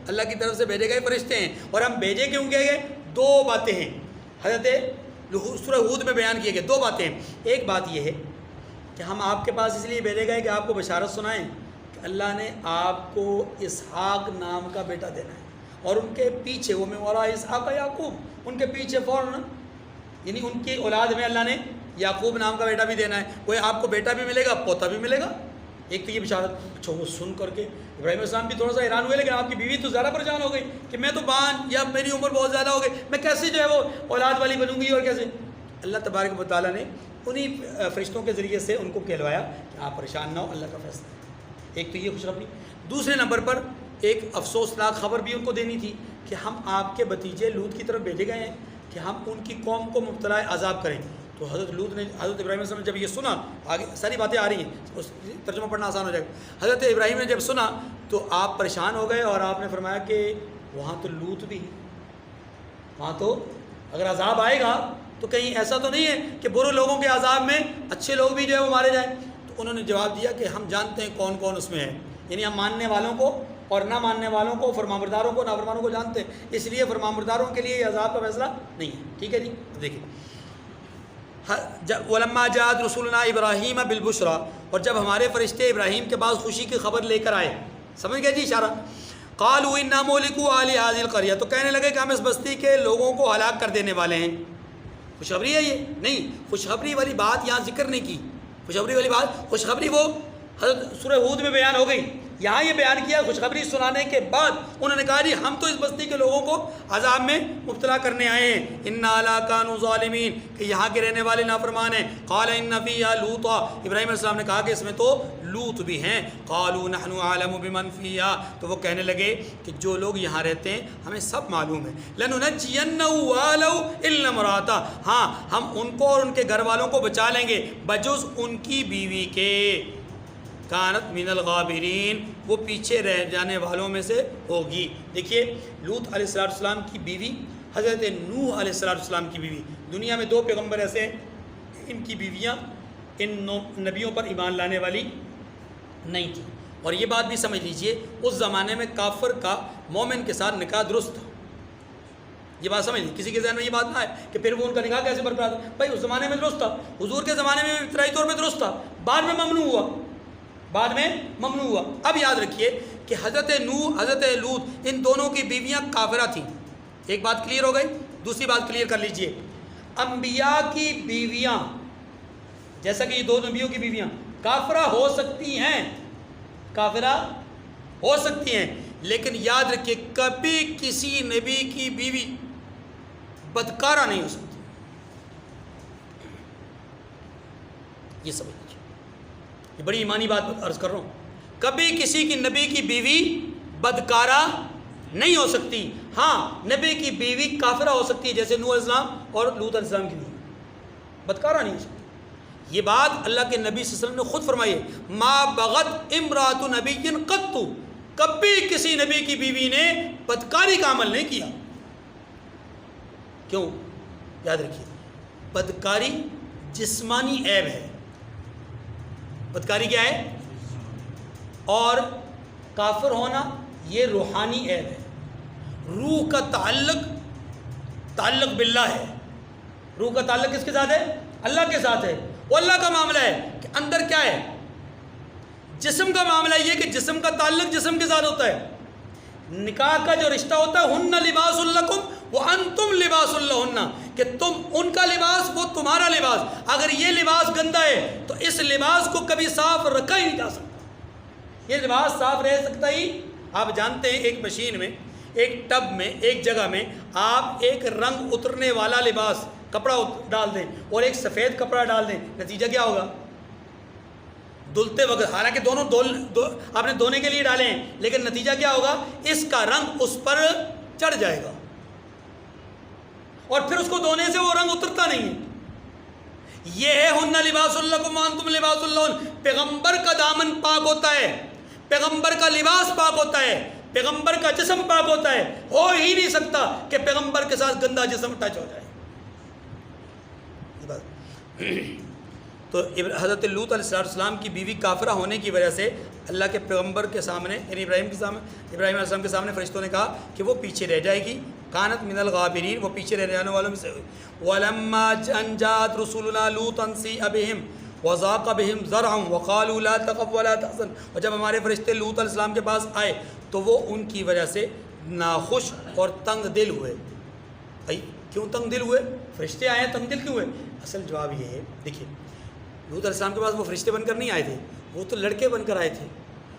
اللہ کی طرف سے بھیجے گئے فرشتے ہیں، اور ہم بھیجے کیوں گئے؟ 2 باتیں ہیں حضرت سورہ ہود میں بیان کیے گئے، 2 باتیں ہیں۔ ایک بات یہ ہے کہ ہم آپ کے پاس اس لیے بھیجے گئے کہ آپ کو بشارت سنائیں کہ اللہ نے آپ کو اسحاق نام کا بیٹا دینا ہے، اور ان کے پیچھے وہ من وراء اسحاق یعقوب، ان کے پیچھے فوراً یعنی ان کی اولاد میں اللہ نے یعقوب نام کا بیٹا بھی دینا ہے، کوئی آپ کو بیٹا بھی ملے گا، پوتا بھی ملے گا۔ ایک تو یہ بشارت۔ اچھا وہ سن کر کے ابراہیم علیہ السلام بھی تھوڑا سا حیران ہوئے، لیکن آپ کی بیوی تو زیادہ پریشان ہو گئی کہ میں تو بان، یا میری عمر بہت زیادہ ہو گئی، میں کیسے جو ہے وہ اولاد والی بنوں گی، اور کیسے؟ اللہ تبارک و تعالیٰ نے انہی فرشتوں کے ذریعے سے ان کو کہلوایا کہ آپ پریشان نہ ہو، اللہ کا فیصلہ ہے۔ ایک تو یہ خوشخبری۔ دوسرے نمبر پر ایک افسوسناک خبر بھی ان کو دینی تھی کہ ہم آپ کے بھتیجے لوط کی طرف بھیجے گئے ہیں کہ ہم ان کی قوم کو مبتلا عذاب کریں۔ تو حضرت لوط نے، حضرت ابراہیم علیہ السلام نے جب یہ سنا، آگے ساری باتیں آ رہی ہیں، اس ترجمہ پڑھنا آسان ہو جائے گا۔ حضرت ابراہیم نے جب سنا تو آپ پریشان ہو گئے، اور آپ نے فرمایا کہ وہاں تو لوط بھی، وہاں تو اگر عذاب آئے گا تو کہیں ایسا تو نہیں ہے کہ برے لوگوں کے عذاب میں اچھے لوگ بھی جو ہے وہ مارے جائیں۔ تو انہوں نے جواب دیا کہ ہم جانتے ہیں کون کون اس میں ہے، یعنی ہم ماننے والوں کو اور نہ ماننے والوں کو، فرمانبرداروں کو، نافرمانوں کو جانتے ہیں، اس لیے فرمانبرداروں کے لیے یہ عذاب کا فیصلہ نہیں ہے۔ ٹھیک ہے جی، دیکھیں ولما جاءت رسولنا ابراہیم بالبشریٰ، اور جب ہمارے فرشتے ابراہیم کے پاس خوشی کی خبر لے کر آئے، سمجھ گئے جی اشارہ؟ قالوا انا مہلکو اہل هذه القریہ، تو کہنے لگے کہ ہم اس بستی کے لوگوں کو ہلاک کر دینے والے ہیں۔ خوشخبری ہے یہ؟ نہیں، خوشخبری والی بات یہاں ذکر نہیں کی۔ خوشخبری والی بات، خوشخبری وہ حضرت سورہ ہود میں بیان ہو گئی، یہاں یہ بیان کیا خوشخبری سنانے کے بعد انہوں نے کہا جی ہم تو اس بستی کے لوگوں کو عذاب میں مبتلا کرنے آئے ہیں، انا لا کانوا ظالمین، کہ یہاں کے رہنے والے نافرمان ہیں۔ قال ان فیہا لوطا، ابراہیم علیہ السلام نے کہا کہ اس میں تو لوط بھی ہیں۔ قالوا نحن اعلم بمن فیہا، تو وہ کہنے لگے کہ جو لوگ یہاں رہتے ہیں ہمیں سب معلوم ہے۔ لننجینہ واہلہ الا امرأتہ، ہاں ہم ان کو اور ان کے گھر والوں کو بچا لیں گے بجز ان کی بیوی کے، کانت من الغابرین، وہ پیچھے رہ جانے والوں میں سے ہوگی۔ دیکھیے لوط علیہ السلام کی بیوی، حضرت نوح علیہ السلام کی بیوی، دنیا میں 2 پیغمبر ایسے ہیں ان کی بیویاں ان نبیوں پر ایمان لانے والی نہیں تھی۔ اور یہ بات بھی سمجھ لیجئے اس زمانے میں کافر کا مومن کے ساتھ نکاح درست تھا، یہ بات سمجھ لیجیے، کسی کے ذہن میں یہ بات نہ آئے کہ پھر وہ ان کا نکاح کیسے برقرار تھا۔ بھائی اس زمانے میں درست تھا، حضور کے زمانے میں ابتدائی طور پہ درست تھا، بعد میں ممنوع ہوا، بعد میں ممنوع ہوا۔ اب یاد رکھیے کہ حضرت نوح، حضرت لوط، ان دونوں کی بیویاں کافرہ تھیں۔ ایک بات کلیئر ہو گئی۔ دوسری بات کلیئر کر لیجئے، انبیاء کی بیویاں، جیسا کہ یہ 2 نبیوں کی بیویاں کافرہ ہو سکتی ہیں، کافرہ ہو سکتی ہیں، لیکن یاد رکھیے کبھی کسی نبی کی بیوی بدکارہ نہیں ہو سکتی، یہ سمجھ لیجیے، یہ بڑی ایمانی بات عرض کر رہا ہوں۔ کبھی کسی کی نبی کی بیوی بدکارہ نہیں ہو سکتی۔ ہاں نبی کی بیوی کافرہ ہو سکتی ہے جیسے نوح علیہ السلام اور لوط علیہ السلام کی بیوی، بدکارہ نہیں ہو سکتی۔ یہ بات اللہ کے نبی صلی اللہ علیہ وسلم نے خود فرمائی ہے، ما بغت امرات نبی قط، کبھی کسی نبی کی بیوی نے بدکاری کا عمل نہیں کیا۔ کیوں؟ یاد رکھیے، بدکاری جسمانی عیب ہے، بدکاری کیا ہے؟ اور کافر ہونا یہ روحانی عیب ہے۔ روح کا تعلق باللہ ہے، روح کا تعلق کس کے ساتھ ہے؟ اللہ کے ساتھ ہے۔ وہ اللہ کا معاملہ ہے کہ اندر کیا ہے؟ جسم کا معاملہ یہ کہ جسم کا تعلق جسم کے ساتھ ہوتا ہے۔ نکاح کا جو رشتہ ہوتا ہے، ہن لباس لکم وانتم لباس لہن، کہ تم ان کا لباس، وہ تمہارا لباس۔ اگر یہ لباس گندا ہے تو اس لباس کو کبھی صاف رکھا ہی نہیں جا سکتا۔ یہ لباس صاف رہ سکتا ہی، آپ جانتے ہیں ایک مشین میں، ایک ٹب میں، ایک جگہ میں آپ ایک رنگ اترنے والا لباس کپڑا ڈال دیں اور ایک سفید کپڑا ڈال دیں، نتیجہ کیا ہوگا؟ دھلتے وقت، حالانکہ دونوں آپ نے دھونے کے لیے ڈالے ہیں، لیکن نتیجہ کیا ہوگا؟ اس کا رنگ اس پر چڑھ جائے گا اور پھر اس کو دھونے سے وہ رنگ اترتا نہیں ہے۔ یہ ہے ہن لباس لکم وانتم لباس لہن۔ پیغمبر کا دامن پاک ہوتا ہے، پیغمبر کا لباس پاک ہوتا ہے، پیغمبر کا جسم پاک ہوتا ہے۔ ہو ہی نہیں سکتا کہ پیغمبر کے ساتھ گندا جسم ٹچ ہو جائے۔ تو حضرت لوط علیہ السلام کی بیوی کافرہ ہونے کی وجہ سے اللہ کے پیغمبر کے سامنے، یعنی ابراہیم علیہ السلام کے سامنے فرشتوں نے کہا کہ وہ پیچھے رہ جائے گی، کانت من الغابرین، وہ پیچھے رہ جانے والوں میں سے ہوئی۔ وَلَمَّا جَاءَتْ رُسُلُنَا لُوطًا سِیءَ بِهِمْ وَضَاقَ بِهِمْ ذَرْعًا وَقَالُوا لَا تَخَفْ وَلَا تَحْزَنْ، اور جب ہمارے فرشتے لوط علیہ السلام کے پاس آئے تو وہ ان کی وجہ سے ناخوش اور تنگ دل ہوئے۔ کیوں تنگ دل ہوئے؟ فرشتے آئے ہیں، تنگ دل کیوں ہوئے؟ اصل جواب یہ ہے، دیکھیے لوط علیہ السلام کے پاس وہ فرشتے بن کر نہیں آئے تھے، وہ تو لڑکے بن کر آئے تھے۔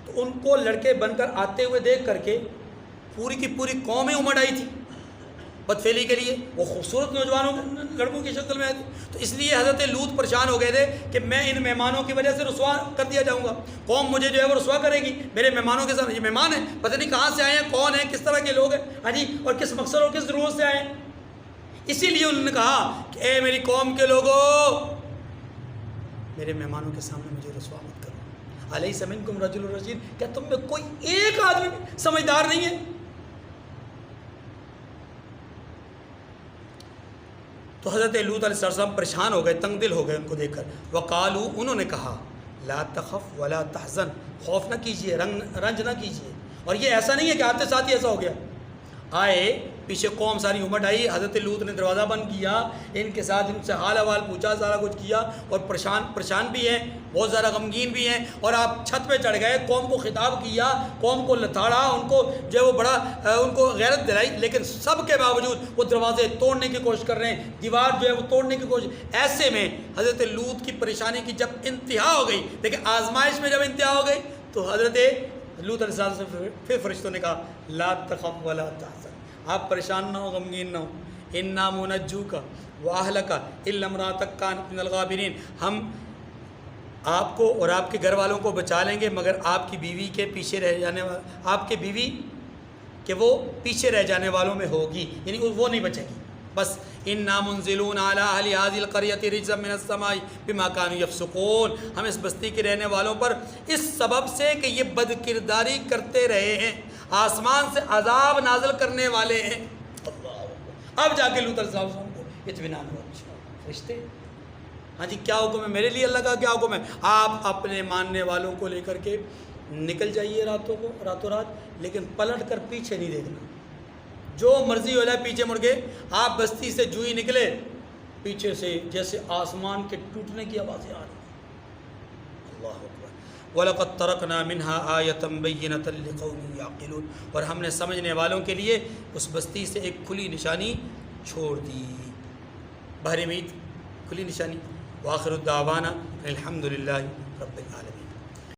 تو ان کو لڑکے بن کر آتے ہوئے دیکھ کر کے پوری کی پوری قومیں امڑ آئی تھی بدفعلی کے لیے، وہ خوبصورت نوجوانوں لڑکوں کی شکل میں آئے تھے۔ تو اس لیے حضرت لوط پریشان ہو گئے تھے کہ میں ان مہمانوں کی وجہ سے رسوا کر دیا جاؤں گا، قوم مجھے جو ہے وہ رسوا کرے گی میرے مہمانوں کے سامنے۔ یہ مہمان ہیں، پتہ نہیں کہاں سے آئے ہیں، کون ہیں، کس طرح کے لوگ ہیں، ہاں جی، اور کس مقصد اور کس ضرورت سے آئے ہیں۔ اسی لیے انہوں نے کہا کہ اے میری قوم کے لوگوں، میرے مہمانوں کے سامنے مجھے رسوا مت کرو۔ الیس منکم رجل رشید، کیا تم میں کوئی ایک آدمی سمجھدار نہیں ہے؟ تو حضرت لوط علیہ السلام پریشان ہو گئے، تنگ دل ہو گئے ان کو دیکھ کر۔ وقالو، انہوں نے کہا، لا تخف ولا تحزن، خوف نہ کیجئے، رنج نہ کیجئے۔ اور یہ ایسا نہیں ہے کہ آتے ساتھ ہی ایسا ہو گیا، آئے پیچھے قوم ساری امٹ آئی، حضرت لوط نے دروازہ بند کیا، ان کے ساتھ ان سے حال احوال پوچھا، سارا کچھ کیا، اور پریشان بھی ہیں، بہت زیادہ غمگین بھی ہیں، اور آپ چھت پہ چڑھ گئے، قوم کو خطاب کیا، قوم کو لتاڑا، ان کو جو ہے وہ بڑا ان کو غیرت دلائی، لیکن سب کے باوجود وہ دروازے توڑنے کی کوشش کر رہے ہیں، دیوار جو ہے وہ توڑنے کی کوشش۔ ایسے میں حضرت لوط کی پریشانی کی جب انتہا ہو گئی، لیکن آزمائش میں جب انتہا ہو گئی تو حضرت لوط علیہ السلام سے پھر فرشتوں نے کہا، لا تخف ولا تحزن، آپ پریشان نہ ہو، غمگین نہ ہو، انا منجوک واہلک الا امراتک کانت من الغابرین، ہم آپ کو اور آپ کے گھر والوں کو بچا لیں گے، مگر آپ کی بیوی کے پیچھے رہ جانے آپ کے بیوی کہ وہ پیچھے رہ جانے والوں میں ہوگی، یعنی وہ نہیں بچے گی۔ بس انا منزلون علی اہل هذه القرية رجزا من السماء بما كانوا يفسقون، ہم اس بستی کے رہنے والوں پر اس سبب سے کہ یہ بد کرداری کرتے رہے ہیں آسمان سے عذاب نازل کرنے والے ہیں۔ اب جا کے لوط علیہ السلام کو اطمینان ہوا، فرشتے ہاں جی کیا حکم ہے، میرے لیے اللہ کا کیا حکم ہے، آپ اپنے ماننے والوں کو لے کر کے نکل جائیے راتوں رات، لیکن پلٹ کر پیچھے نہیں دیکھنا، جو مرضی ہو جائے پیچھے مڑ کے۔ آپ بستی سے جو ہی نکلے، پیچھے سے جیسے آسمان کے ٹوٹنے کی آوازیں آ رہی ہیں۔ اللہ اکبر۔ وَلَقَدْ تَرَكْنَا مِنْهَا آيَةً بَيِّنَةً لِقَوْمٍ يَعْقِلُونَ، اور ہم نے سمجھنے والوں کے لیے اس بستی سے ایک کھلی نشانی چھوڑ دی، بحر میت کھلی نشانی۔ وآخر الدعوانا الحمد للہ رب العالمین۔